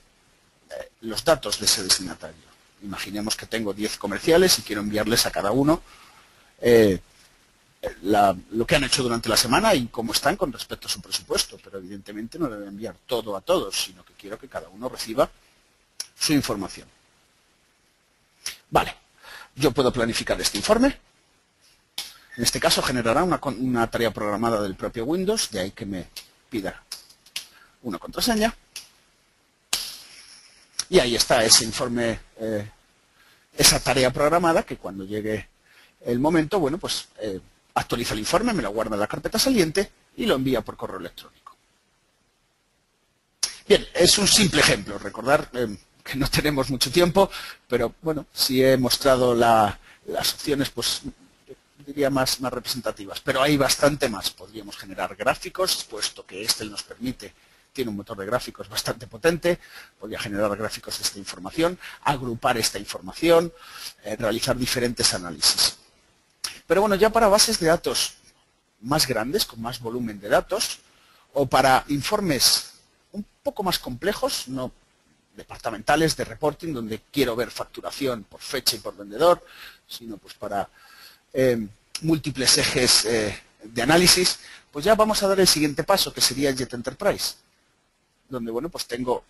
los datos de ese destinatario. Imaginemos que tengo 10 comerciales y quiero enviarles a cada uno lo que han hecho durante la semana y cómo están con respecto a su presupuesto, pero evidentemente no le voy a enviar todo a todos, sino que quiero que cada uno reciba su información. Vale, yo puedo planificar este informe. En este caso generará una tarea programada del propio Windows, de ahí que me pida una contraseña. Y ahí está ese informe, esa tarea programada, que cuando llegue el momento, bueno, pues actualiza el informe, me lo guarda en la carpeta saliente y lo envía por correo electrónico. Bien, es un simple ejemplo. Recordar que no tenemos mucho tiempo, pero bueno, si he mostrado las opciones, pues diría más representativas. Pero hay bastante más. Podríamos generar gráficos, puesto que este nos permite, tiene un motor de gráficos bastante potente, podría generar gráficos de esta información, agrupar esta información, realizar diferentes análisis. Pero bueno, ya para bases de datos más grandes, con más volumen de datos, o para informes un poco más complejos, no departamentales de reporting, donde quiero ver facturación por fecha y por vendedor, sino pues para múltiples ejes de análisis, pues ya vamos a dar el siguiente paso, que sería el Jet Enterprise, donde, bueno, pues tengo,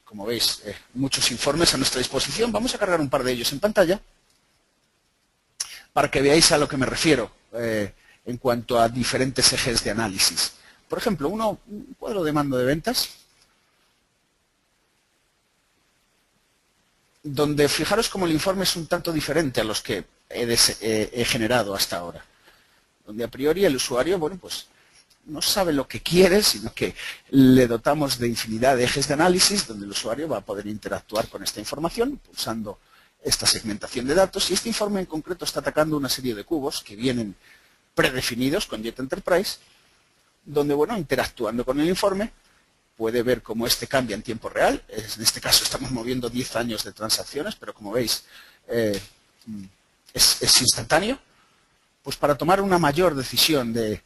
como veis, muchos informes a nuestra disposición. Vamos a cargar un par de ellos en pantalla, para que veáis a lo que me refiero en cuanto a diferentes ejes de análisis. Por ejemplo, un cuadro de mando de ventas, donde fijaros cómo el informe es un tanto diferente a los que he generado hasta ahora. Donde a priori el usuario, bueno, pues no sabe lo que quiere, sino que le dotamos de infinidad de ejes de análisis, donde el usuario va a poder interactuar con esta información, usando esta segmentación de datos, y este informe en concreto está atacando una serie de cubos que vienen predefinidos con Jet Enterprise, donde, bueno, interactuando con el informe, puede ver cómo este cambia en tiempo real. En este caso estamos moviendo 10 años de transacciones, pero como veis es instantáneo, pues para tomar una mayor decisión de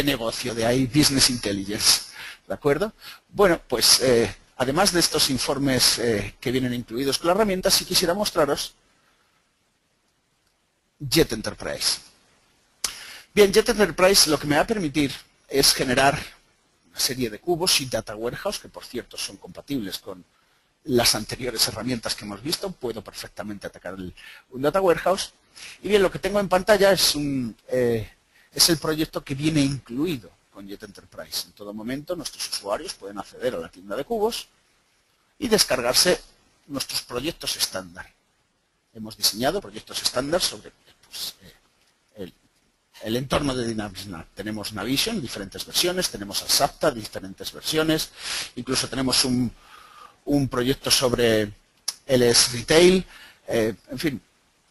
negocio, de ahí Business Intelligence, ¿de acuerdo? Bueno, pues además de estos informes que vienen incluidos con la herramienta, sí quisiera mostraros Jet Enterprise. Bien, Jet Enterprise lo que me va a permitir es generar una serie de cubos y Data Warehouse, que por cierto son compatibles con las anteriores herramientas que hemos visto. Puedo perfectamente atacar un Data Warehouse. Y bien, lo que tengo en pantalla es el proyecto que viene incluido con Jet Enterprise. En todo momento nuestros usuarios pueden acceder a la tienda de cubos y descargarse nuestros proyectos estándar. Hemos diseñado proyectos estándar sobre pues, el entorno de Dynamics NAV. Tenemos Navision, diferentes versiones, tenemos Asapta, diferentes versiones, incluso tenemos un proyecto sobre LS Retail, en fin,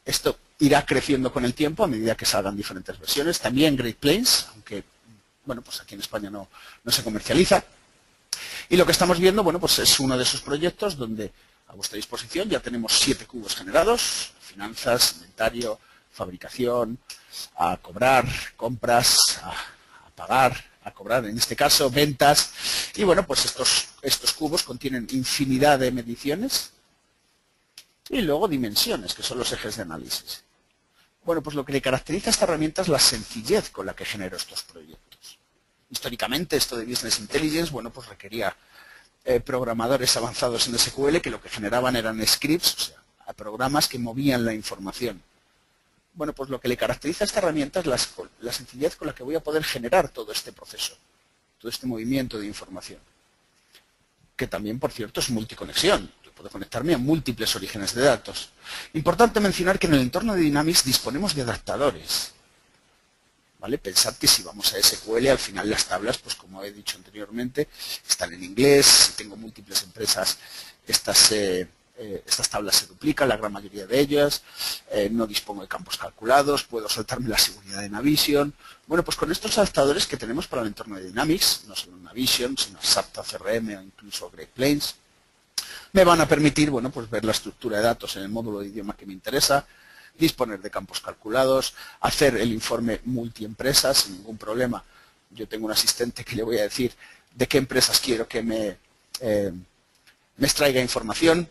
esto irá creciendo con el tiempo a medida que salgan diferentes versiones. También Great Plains, aunque bueno, pues aquí en España no se comercializa. Y lo que estamos viendo, bueno, pues es uno de esos proyectos donde a vuestra disposición ya tenemos 7 cubos generados: finanzas, inventario, fabricación, a cobrar, compras, a pagar, a cobrar, en este caso, ventas. Y bueno, pues estos cubos contienen infinidad de mediciones y luego dimensiones, que son los ejes de análisis. Bueno, pues lo que le caracteriza a esta herramienta es la sencillez con la que genero estos proyectos. Históricamente, esto de Business Intelligence, bueno, pues requería programadores avanzados en SQL que lo que generaban eran scripts, o sea, programas que movían la información. Bueno, pues lo que le caracteriza a esta herramienta es la sencillez con la que voy a poder generar todo este proceso, todo este movimiento de información, que también, por cierto, es multiconexión. Yo puedo conectarme a múltiples orígenes de datos. Importante mencionar que en el entorno de Dynamics disponemos de adaptadores. ¿Vale? Pensad que si vamos a SQL, al final las tablas, pues como he dicho anteriormente, están en inglés. Si tengo múltiples empresas, estas tablas se duplican, la gran mayoría de ellas. No dispongo de campos calculados, puedo saltarme la seguridad de Navision. Bueno, pues con estos adaptadores que tenemos para el entorno de Dynamics, no solo Navision, sino Asapta, CRM o incluso Great Plains, me van a permitir, bueno, pues ver la estructura de datos en el módulo de idioma que me interesa, disponer de campos calculados, hacer el informe multiempresas sin ningún problema. Yo tengo un asistente que le voy a decir de qué empresas quiero que me extraiga información.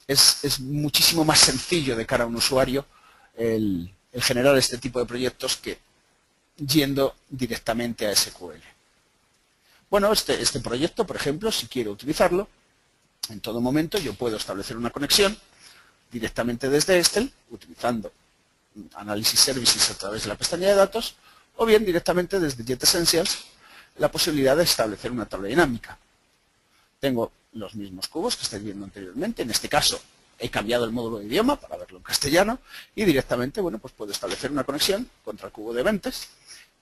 Es muchísimo más sencillo de cara a un usuario el el generar este tipo de proyectos que yendo directamente a SQL. Bueno, este proyecto, por ejemplo, si quiero utilizarlo, en todo momento yo puedo establecer una conexión directamente desde Excel, utilizando Analysis Services a través de la pestaña de datos, o bien directamente desde Jet Essentials, la posibilidad de establecer una tabla dinámica. Tengo los mismos cubos que estáis viendo anteriormente. En este caso, he cambiado el módulo de idioma para verlo en castellano y directamente, bueno, pues puedo establecer una conexión contra el cubo de ventas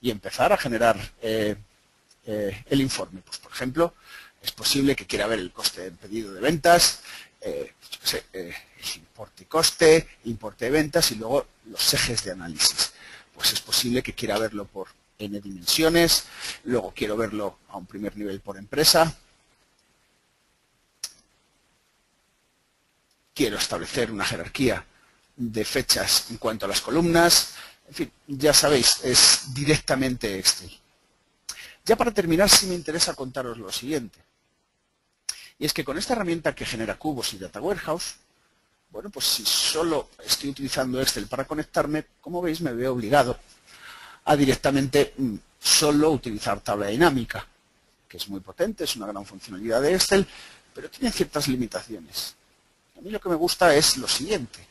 y empezar a generar el informe. Pues, por ejemplo, es posible que quiera ver el coste del pedido de ventas, importe y coste, importe de ventas y luego los ejes de análisis. Pues es posible que quiera verlo por n dimensiones, luego quiero verlo a un primer nivel por empresa. Quiero establecer una jerarquía de fechas en cuanto a las columnas. En fin, ya sabéis, es directamente Excel. Ya para terminar, sí me interesa contaros lo siguiente. Y es que con esta herramienta que genera cubos y Data Warehouse, bueno, pues si solo estoy utilizando Excel para conectarme, como veis, me veo obligado a directamente solo utilizar tabla dinámica, que es muy potente, es una gran funcionalidad de Excel, pero tiene ciertas limitaciones. A mí lo que me gusta es lo siguiente.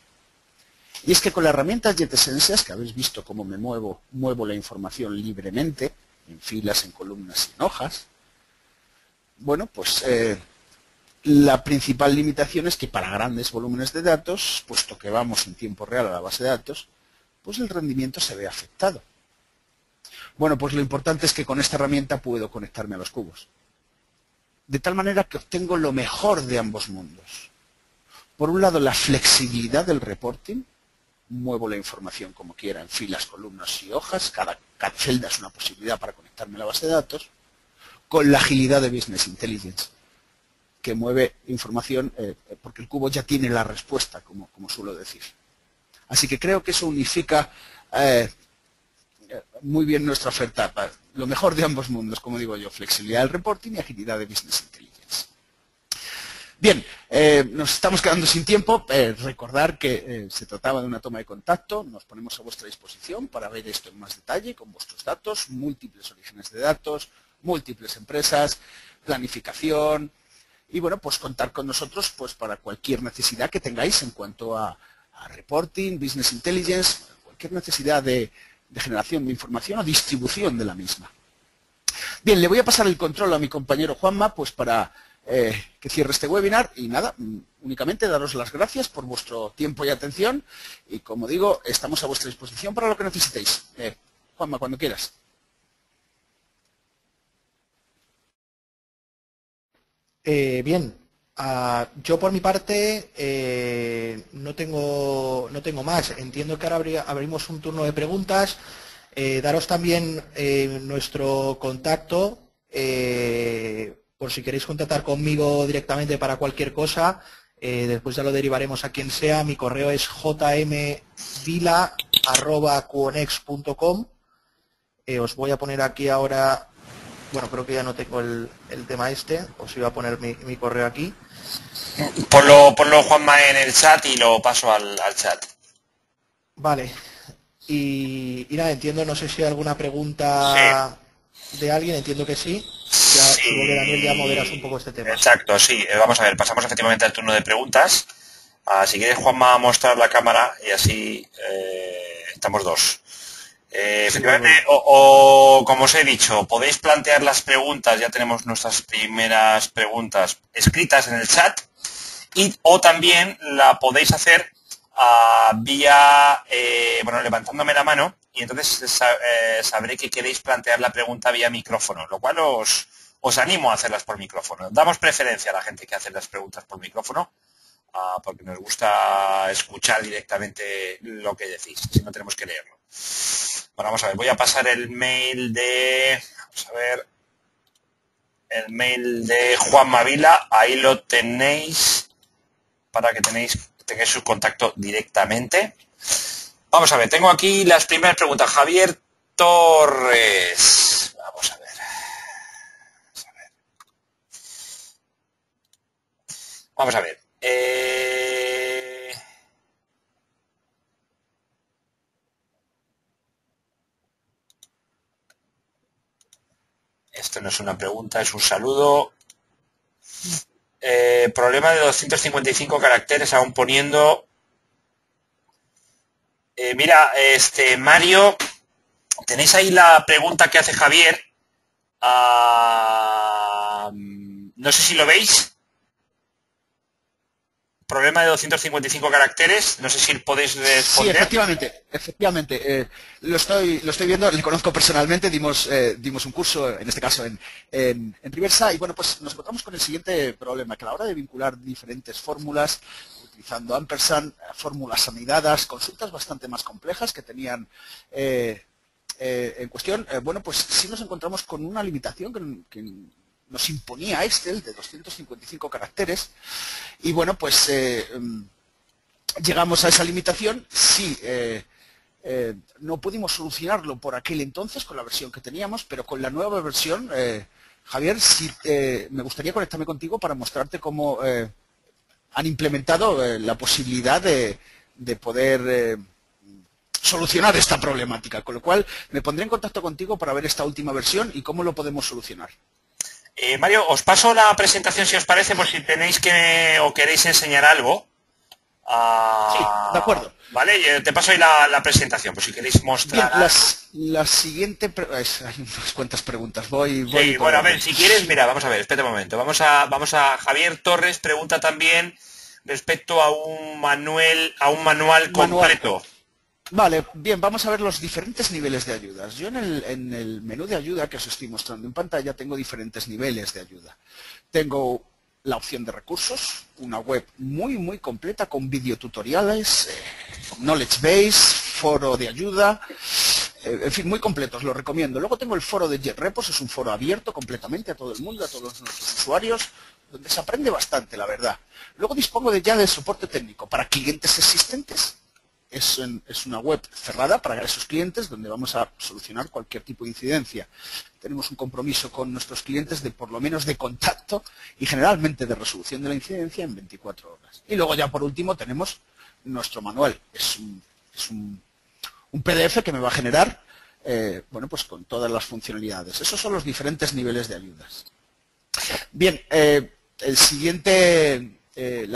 Y es que con la herramienta Jet Essentials, que habéis visto cómo me muevo la información libremente, en filas, en columnas y en hojas, bueno, pues la principal limitación es que para grandes volúmenes de datos, puesto que vamos en tiempo real a la base de datos, pues el rendimiento se ve afectado. Bueno, pues lo importante es que con esta herramienta puedo conectarme a los cubos. De tal manera que obtengo lo mejor de ambos mundos. Por un lado, la flexibilidad del reporting. Muevo la información como quiera en filas, columnas y hojas. Cada celda es una posibilidad para conectarme a la base de datos. Con la agilidad de Business Intelligence, que mueve información porque el cubo ya tiene la respuesta, como suelo decir. Así que creo que eso unifica muy bien nuestra oferta. Lo mejor de ambos mundos, como digo yo, flexibilidad del reporting y agilidad de Business Intelligence. Bien, nos estamos quedando sin tiempo. Recordar que se trataba de una toma de contacto. Nos ponemos a vuestra disposición para ver esto en más detalle, con vuestros datos, múltiples orígenes de datos, múltiples empresas, planificación y, bueno, pues contar con nosotros pues para cualquier necesidad que tengáis en cuanto a reporting, business intelligence, cualquier necesidad de generación de información o distribución de la misma. Bien, le voy a pasar el control a mi compañero Juanma pues para que cierre este webinar y nada, únicamente daros las gracias por vuestro tiempo y atención y, como digo, estamos a vuestra disposición para lo que necesitéis. Juanma, cuando quieras. Bien, yo por mi parte no tengo más. Entiendo que ahora abrimos un turno de preguntas. Daros también nuestro contacto por si queréis contactar conmigo directamente para cualquier cosa. Después ya lo derivaremos a quien sea. Mi correo es jmvila@quonex.com. Os voy a poner aquí ahora. Bueno, creo que ya no tengo el tema este. Os iba a poner mi correo aquí. Ponlo, Juanma, en el chat y lo paso al chat. Vale. Y nada, entiendo, no sé si hay alguna pregunta de alguien, entiendo que sí. Ya, supongo que Daniel ya moderas un poco este tema. Exacto, sí. Vamos a ver, pasamos efectivamente al turno de preguntas. Si quieres, Juanma, mostrar la cámara y así estamos dos. Efectivamente, o como os he dicho, podéis plantear las preguntas, ya tenemos nuestras primeras preguntas escritas en el chat, o también la podéis hacer vía, levantándome la mano, y entonces sabré que queréis plantear la pregunta vía micrófono, lo cual os animo a hacerlas por micrófono. Damos preferencia a la gente que hace las preguntas por micrófono, porque nos gusta escuchar directamente lo que decís, si no tenemos que leerlo. Bueno, vamos a ver, voy a pasar el mail de Juanma Vila, ahí lo tenéis para que tengáis su contacto directamente. Vamos a ver, tengo aquí las primeras preguntas. Javier Torres. Vamos a ver. Vamos a ver. Esto no es una pregunta, es un saludo. Problema de 255 caracteres, aún poniendo... mira, Mario, tenéis ahí la pregunta que hace Javier. No sé si lo veis. Problema de 255 caracteres, no sé si podéis responder. Sí, efectivamente. Lo estoy viendo, le conozco personalmente, dimos un curso, en este caso en Riversa, y bueno, pues nos encontramos con el siguiente problema, que a la hora de vincular diferentes fórmulas, utilizando ampersand, fórmulas anidadas, consultas bastante más complejas que tenían en cuestión, bueno, pues sí nos encontramos con una limitación que nos imponía Excel de 255 caracteres y bueno, pues llegamos a esa limitación, sí, no pudimos solucionarlo por aquel entonces con la versión que teníamos, pero con la nueva versión, Javier, sí, me gustaría conectarme contigo para mostrarte cómo han implementado la posibilidad de poder solucionar esta problemática, con lo cual me pondré en contacto contigo para ver esta última versión y cómo lo podemos solucionar. Mario, os paso la presentación si os parece, por si tenéis o queréis enseñar algo. Sí, de acuerdo. Vale, te paso ahí la presentación, por si queréis mostrar. Bien, la siguiente... Hay unas cuantas preguntas. Voy sí, bueno, a ver, si quieres, mira, vamos a ver, espérate un momento. Vamos a Javier Torres pregunta también respecto a un manual completo. Vale, bien, vamos a ver los diferentes niveles de ayudas. Yo en el menú de ayuda que os estoy mostrando en pantalla tengo diferentes niveles de ayuda. Tengo la opción de recursos, una web muy completa con videotutoriales, knowledge base, foro de ayuda, en fin, muy completos, lo recomiendo. Luego tengo el foro de JetRepos, es un foro abierto completamente a todo el mundo, a todos nuestros usuarios, donde se aprende bastante, la verdad. Luego dispongo de soporte técnico para clientes existentes. Es una web cerrada para esos clientes donde vamos a solucionar cualquier tipo de incidencia. Tenemos un compromiso con nuestros clientes de por lo menos de contacto y generalmente de resolución de la incidencia en 24 horas. Y luego ya por último tenemos nuestro manual. Es un PDF que me va a generar bueno, pues con todas las funcionalidades. Esos son los diferentes niveles de ayudas. Bien, la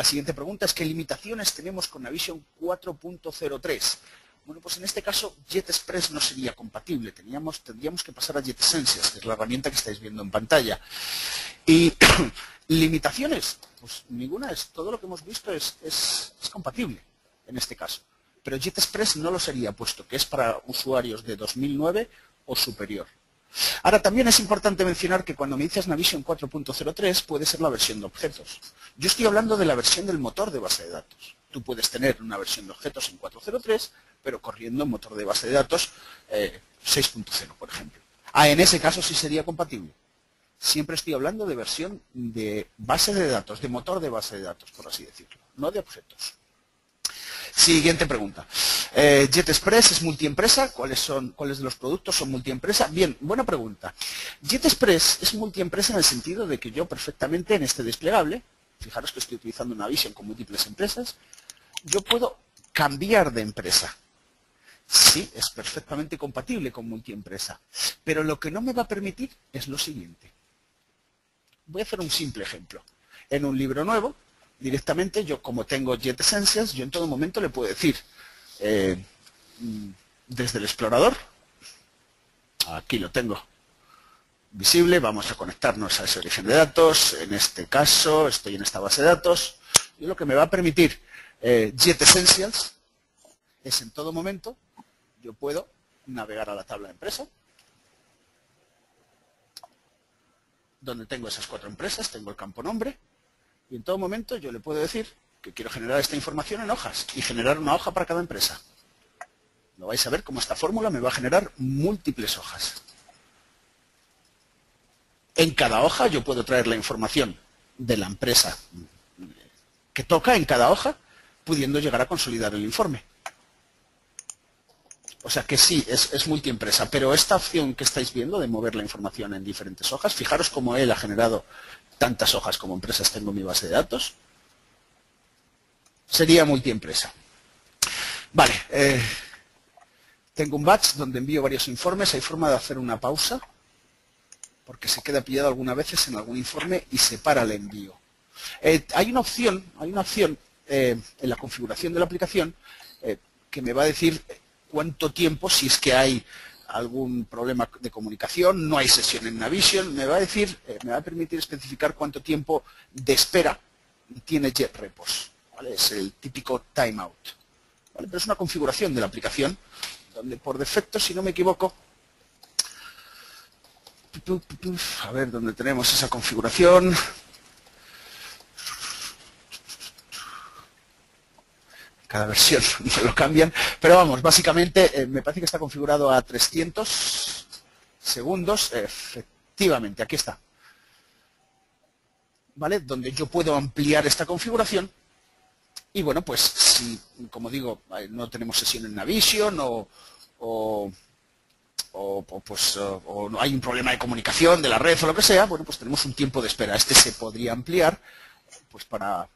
siguiente pregunta es ¿qué limitaciones tenemos con Navision 4.03? Bueno, pues en este caso JetExpress no sería compatible, tendríamos que pasar a JetEssentials, que es la herramienta que estáis viendo en pantalla. Y limitaciones, pues ninguna, todo lo que hemos visto es compatible en este caso. Pero JetExpress no lo sería, puesto que es para usuarios de 2009 o superior. Ahora, también es importante mencionar que cuando me dices Navision 4.03 puede ser la versión de objetos. Yo estoy hablando de la versión del motor de base de datos. Tú puedes tener una versión de objetos en 4.03, pero corriendo en motor de base de datos 6.0, por ejemplo. En ese caso sí sería compatible. Siempre estoy hablando de versión de base de datos, de motor de base de datos, por así decirlo, no de objetos. Siguiente pregunta. JetExpress es multiempresa. ¿Cuáles de los productos son multiempresa? Bien, buena pregunta. JetExpress es multiempresa en el sentido de que yo perfectamente en este desplegable, fijaros que estoy utilizando Navision con múltiples empresas, yo puedo cambiar de empresa. Sí, es perfectamente compatible con multiempresa. Pero lo que no me va a permitir es lo siguiente. Voy a hacer un simple ejemplo. En un libro nuevo, directamente yo, como tengo JetEssentials, yo en todo momento le puedo decir desde el explorador, aquí lo tengo visible, vamos a conectarnos a ese origen de datos, en este caso estoy en esta base de datos, y lo que me va a permitir JetEssentials es en todo momento, yo puedo navegar a la tabla de empresa, donde tengo esas 4 empresas, tengo el campo nombre, y en todo momento yo le puedo decir que quiero generar esta información en hojas y generar una hoja para cada empresa. Lo vais a ver cómo esta fórmula me va a generar múltiples hojas. En cada hoja yo puedo traer la información de la empresa que toca en cada hoja, pudiendo llegar a consolidar el informe. O sea que sí, es multiempresa, pero esta opción que estáis viendo de mover la información en diferentes hojas, fijaros cómo él ha generado tantas hojas como empresas tengo en mi base de datos, sería multiempresa. Vale, tengo un batch donde envío varios informes, hay forma de hacer una pausa porque se queda pillado algunas veces en algún informe y se para el envío. Hay una opción en la configuración de la aplicación que me va a decir cuánto tiempo, si es que hay algún problema de comunicación, no hay sesión en Navision, me va a permitir especificar cuánto tiempo de espera tiene JetRepos, ¿vale? Es el típico timeout, ¿vale? Pero es una configuración de la aplicación donde por defecto, si no me equivoco, a ver dónde tenemos esa configuración. Cada versión me lo cambian, pero vamos, básicamente me parece que está configurado a 300 segundos, efectivamente, aquí está, ¿vale? Donde yo puedo ampliar esta configuración y bueno, pues si, como digo, no tenemos sesión en Navision o no hay un problema de comunicación de la red o lo que sea, bueno, pues tenemos un tiempo de espera. Este se podría ampliar pues para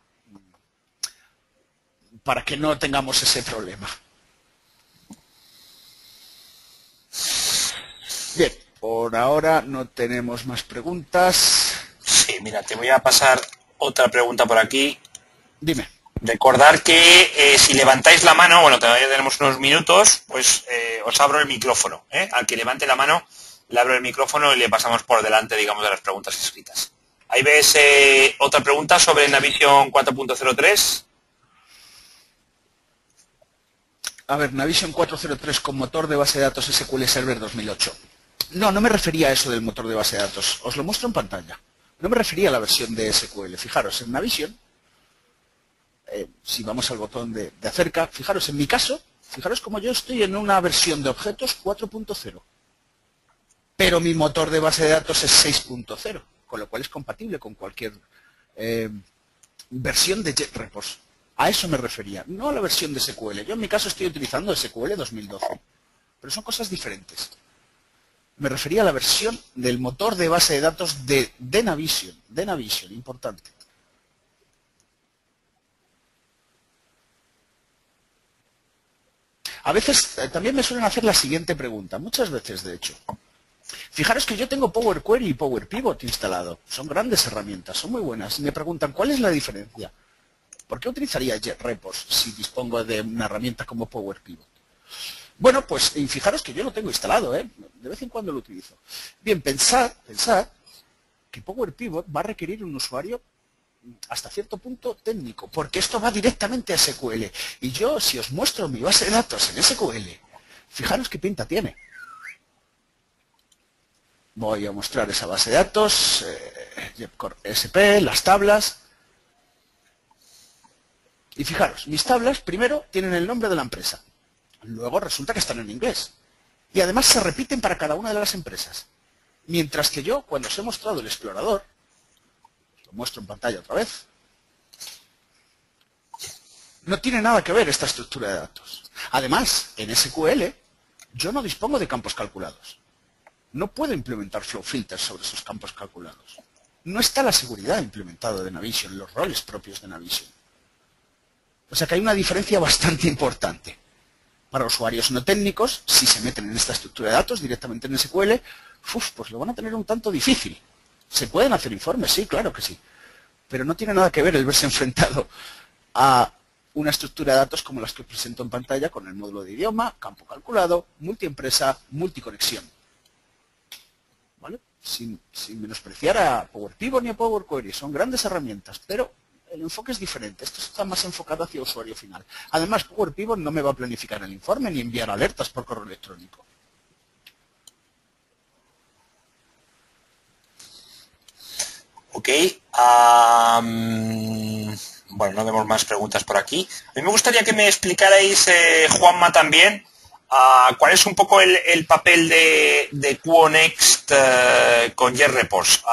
que no tengamos ese problema. Bien, por ahora no tenemos más preguntas. Sí, mira, te voy a pasar otra pregunta por aquí. Dime. Recordar que si levantáis la mano, bueno, todavía tenemos unos minutos, pues os abro el micrófono. Al que levante la mano, le abro el micrófono y le pasamos por delante, digamos, de las preguntas escritas. Ahí ves otra pregunta sobre Navision 4.03. A ver, Navision 4.03 con motor de base de datos SQL Server 2008. No me refería a eso del motor de base de datos. Os lo muestro en pantalla. No me refería a la versión de SQL. Fijaros, en Navision, si vamos al botón de acerca, fijaros, en mi caso, fijaros como yo estoy en una versión de objetos 4.0. Pero mi motor de base de datos es 6.0, con lo cual es compatible con cualquier versión de JetRepos. A eso me refería, no a la versión de SQL. Yo en mi caso estoy utilizando SQL 2012, pero son cosas diferentes. Me refería a la versión del motor de base de datos de Navision, importante. A veces también me suelen hacer la siguiente pregunta, muchas veces de hecho. Fijaros que yo tengo Power Query y Power Pivot instalado. Son grandes herramientas, son muy buenas. Y me preguntan, ¿cuál es la diferencia? ¿Por qué utilizaría JetRepos si dispongo de una herramienta como Power Pivot? Bueno, pues y fijaros que yo lo tengo instalado, de vez en cuando lo utilizo. Bien, pensad que Power Pivot va a requerir un usuario hasta cierto punto técnico, porque esto va directamente a SQL. Y yo, si os muestro mi base de datos en SQL, fijaros qué pinta tiene. Voy a mostrar esa base de datos, SP, las tablas. Y fijaros, mis tablas primero tienen el nombre de la empresa. Luego resulta que están en inglés. Y además se repiten para cada una de las empresas. Mientras que yo, cuando os he mostrado el explorador, lo muestro en pantalla otra vez, no tiene nada que ver esta estructura de datos. Además, en SQL, yo no dispongo de campos calculados. No puedo implementar flow filters sobre esos campos calculados. No está la seguridad implementada de Navision, los roles propios de Navision. O sea que hay una diferencia bastante importante. Para usuarios no técnicos, si se meten en esta estructura de datos directamente en SQL, pues lo van a tener un tanto difícil. ¿Se pueden hacer informes? Sí, claro que sí. Pero no tiene nada que ver el verse enfrentado a una estructura de datos como las que os presento en pantalla con el módulo de idioma, campo calculado, multiempresa, multiconexión. ¿Vale? Sin menospreciar a Power Pivot ni a Power Query. Son grandes herramientas, pero el enfoque es diferente. Esto está más enfocado hacia usuario final. Además, Power Pivot no me va a planificar el informe ni enviar alertas por correo electrónico. Ok. Bueno, no vemos más preguntas por aquí. A mí me gustaría que me explicarais, Juanma, también, cuál es un poco el papel de QoNext con JetRepos.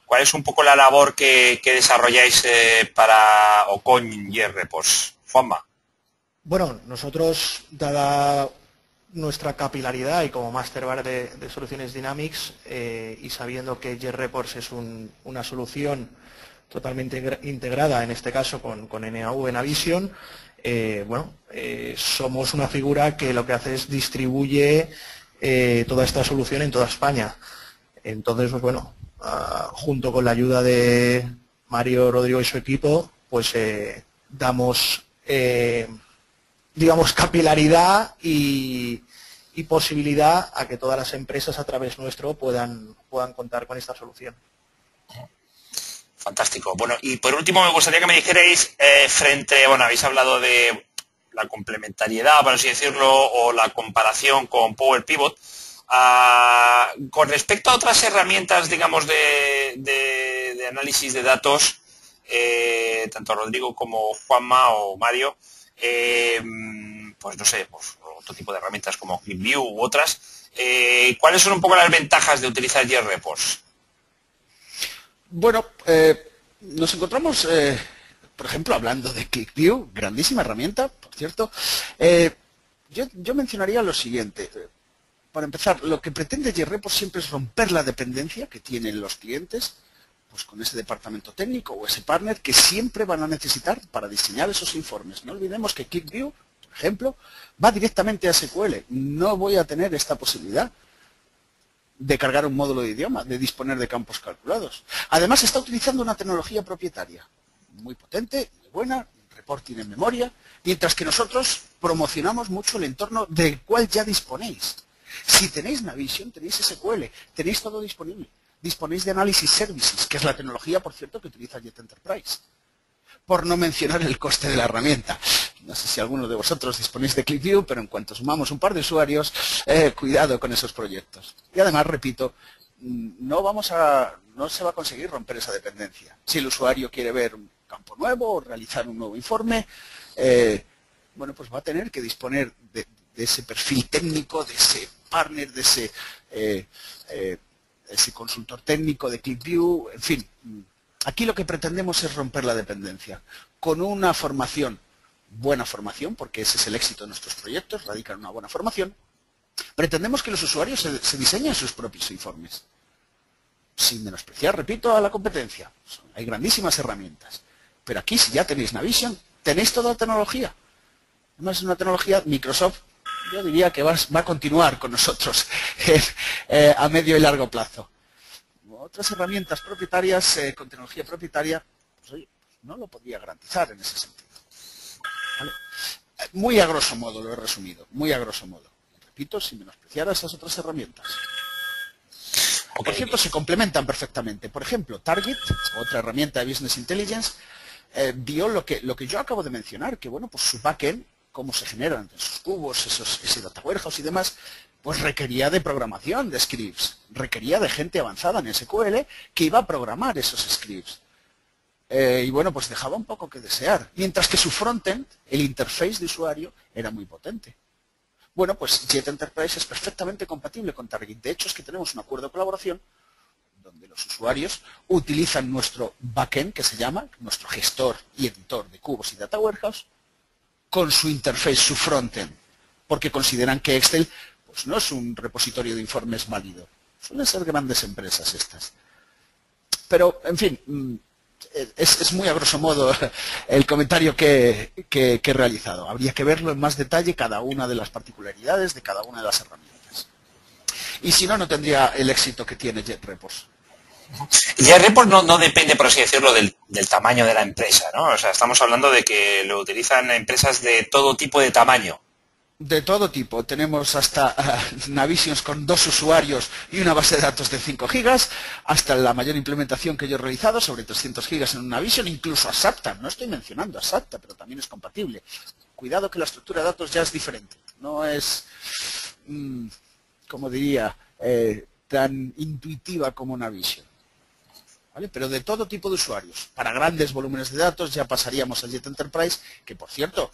¿Cuál es un poco la labor que desarrolláis para o con JetRepos? Juanma. Bueno, nosotros, dada nuestra capilaridad y como Master Bar de soluciones Dynamics y sabiendo que JetRepos es una solución totalmente integrada, en este caso con NAV Navision, somos una figura que lo que hace es distribuye toda esta solución en toda España. Entonces, pues bueno, junto con la ayuda de Mario, Rodrigo y su equipo, pues damos, digamos, capilaridad y posibilidad a que todas las empresas a través nuestro puedan contar con esta solución. Fantástico. Bueno, y por último me gustaría que me dijerais habéis hablado de la complementariedad, por así decirlo, o la comparación con Power Pivot. Con respecto a otras herramientas, digamos, de análisis de datos, tanto Rodrigo como Juanma o Mario, pues no sé, pues otro tipo de herramientas como ClickView u otras, ¿cuáles son un poco las ventajas de utilizar JReports? Bueno, nos encontramos, por ejemplo, hablando de ClickView, grandísima herramienta, por cierto. Yo mencionaría lo siguiente. Para empezar, lo que pretende JReports siempre es romper la dependencia que tienen los clientes, pues con ese departamento técnico o ese partner que siempre van a necesitar para diseñar esos informes. No olvidemos que ClickView, por ejemplo, va directamente a SQL. No voy a tener esta posibilidad de cargar un módulo de idioma, de disponer de campos calculados. Además, está utilizando una tecnología propietaria muy potente, muy buena, reporting en memoria, mientras que nosotros promocionamos mucho el entorno del cual ya disponéis. Si tenéis Navision, tenéis SQL, tenéis todo disponible. Disponéis de Analysis Services, que es la tecnología, por cierto, que utiliza Jet Enterprise. Por no mencionar el coste de la herramienta. No sé si alguno de vosotros disponéis de ClickView, pero en cuanto sumamos un par de usuarios, cuidado con esos proyectos. Y además, repito, no se va a conseguir romper esa dependencia. Si el usuario quiere ver un campo nuevo o realizar un nuevo informe, bueno, pues va a tener que disponer de ese perfil técnico, de ese partner, de ese consultor técnico de ClickView, en fin. Aquí lo que pretendemos es romper la dependencia con una formación, buena formación, porque ese es el éxito de nuestros proyectos, radica en una buena formación. Pretendemos que los usuarios se diseñen sus propios informes, sin menospreciar, repito, a la competencia. Hay grandísimas herramientas, pero aquí si ya tenéis Navision, tenéis toda la tecnología. Además es una tecnología Microsoft, yo diría que va a continuar con nosotros a medio y largo plazo. Otras herramientas propietarias con tecnología propietaria, pues oye, no lo podría garantizar en ese sentido. ¿Vale? Muy a grosso modo lo he resumido, muy a grosso modo. Repito, sin menospreciar a esas otras herramientas. Okay. Por cierto, se complementan perfectamente. Por ejemplo, Target, otra herramienta de Business Intelligence, vio lo que yo acabo de mencionar, que bueno, pues su backend, cómo se generan esos cubos, ese data warehouse y demás, pues requería de programación de scripts, requería de gente avanzada en SQL que iba a programar esos scripts. Y bueno, pues dejaba un poco que desear, mientras que su frontend, el interface de usuario, era muy potente. Bueno, pues Jet Enterprise es perfectamente compatible con Target. De hecho, es que tenemos un acuerdo de colaboración donde los usuarios utilizan nuestro backend, que se llama, nuestro gestor y editor de cubos y data warehouse, con su interface, su frontend, porque consideran que Excel pues no es un repositorio de informes válido. Suelen ser grandes empresas estas. Pero, en fin, es muy a grosso modo el comentario que he realizado. Habría que verlo en más detalle cada una de las particularidades de cada una de las herramientas. Y si no, no tendría el éxito que tiene JReports. JReports no depende, por así decirlo, del tamaño de la empresa, ¿no? O sea, estamos hablando de que lo utilizan empresas de todo tipo de tamaño. De todo tipo. Tenemos hasta Navisions con 2 usuarios y una base de datos de 5 gigas, hasta la mayor implementación que yo he realizado, sobre 300 gigas en un Navision, incluso a SAPTA. No estoy mencionando a SAPTA, pero también es compatible. Cuidado que la estructura de datos ya es diferente. No es, como diría, tan intuitiva como Navision. ¿Vale? Pero de todo tipo de usuarios. Para grandes volúmenes de datos ya pasaríamos al Jet Enterprise, que por cierto,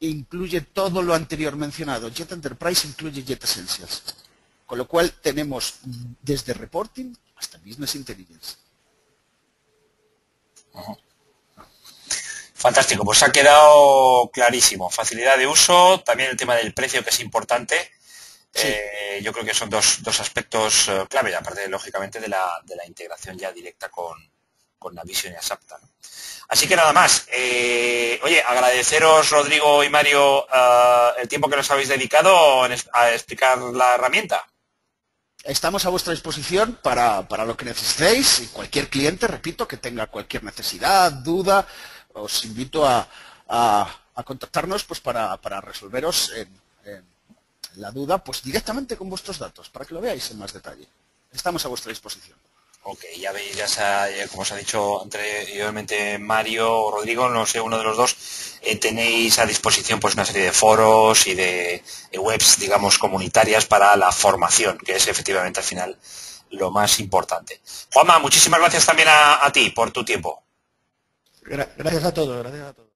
incluye todo lo anterior mencionado. Jet Enterprise incluye Jet Essentials. Con lo cual tenemos desde reporting hasta Business Intelligence. Fantástico, pues ha quedado clarísimo. Facilidad de uso, también el tema del precio, que es importante. Sí. Yo creo que son dos aspectos clave, aparte lógicamente de la integración ya directa con Navision y Asapta, ¿no? Así que nada más. Oye, agradeceros, Rodrigo y Mario, el tiempo que nos habéis dedicado a explicar la herramienta. Estamos a vuestra disposición para lo que necesitéis y cualquier cliente, repito, que tenga cualquier necesidad, duda, os invito a contactarnos pues para resolveros en la duda pues directamente con vuestros datos, para que lo veáis en más detalle. Estamos a vuestra disposición. Ok, ya veis, como os ha dicho anteriormente Mario o Rodrigo, no sé, uno de los dos, tenéis a disposición pues una serie de foros y de webs, digamos, comunitarias para la formación, que es efectivamente al final lo más importante. Juanma, muchísimas gracias también a ti por tu tiempo. Gracias a todos, gracias a todos.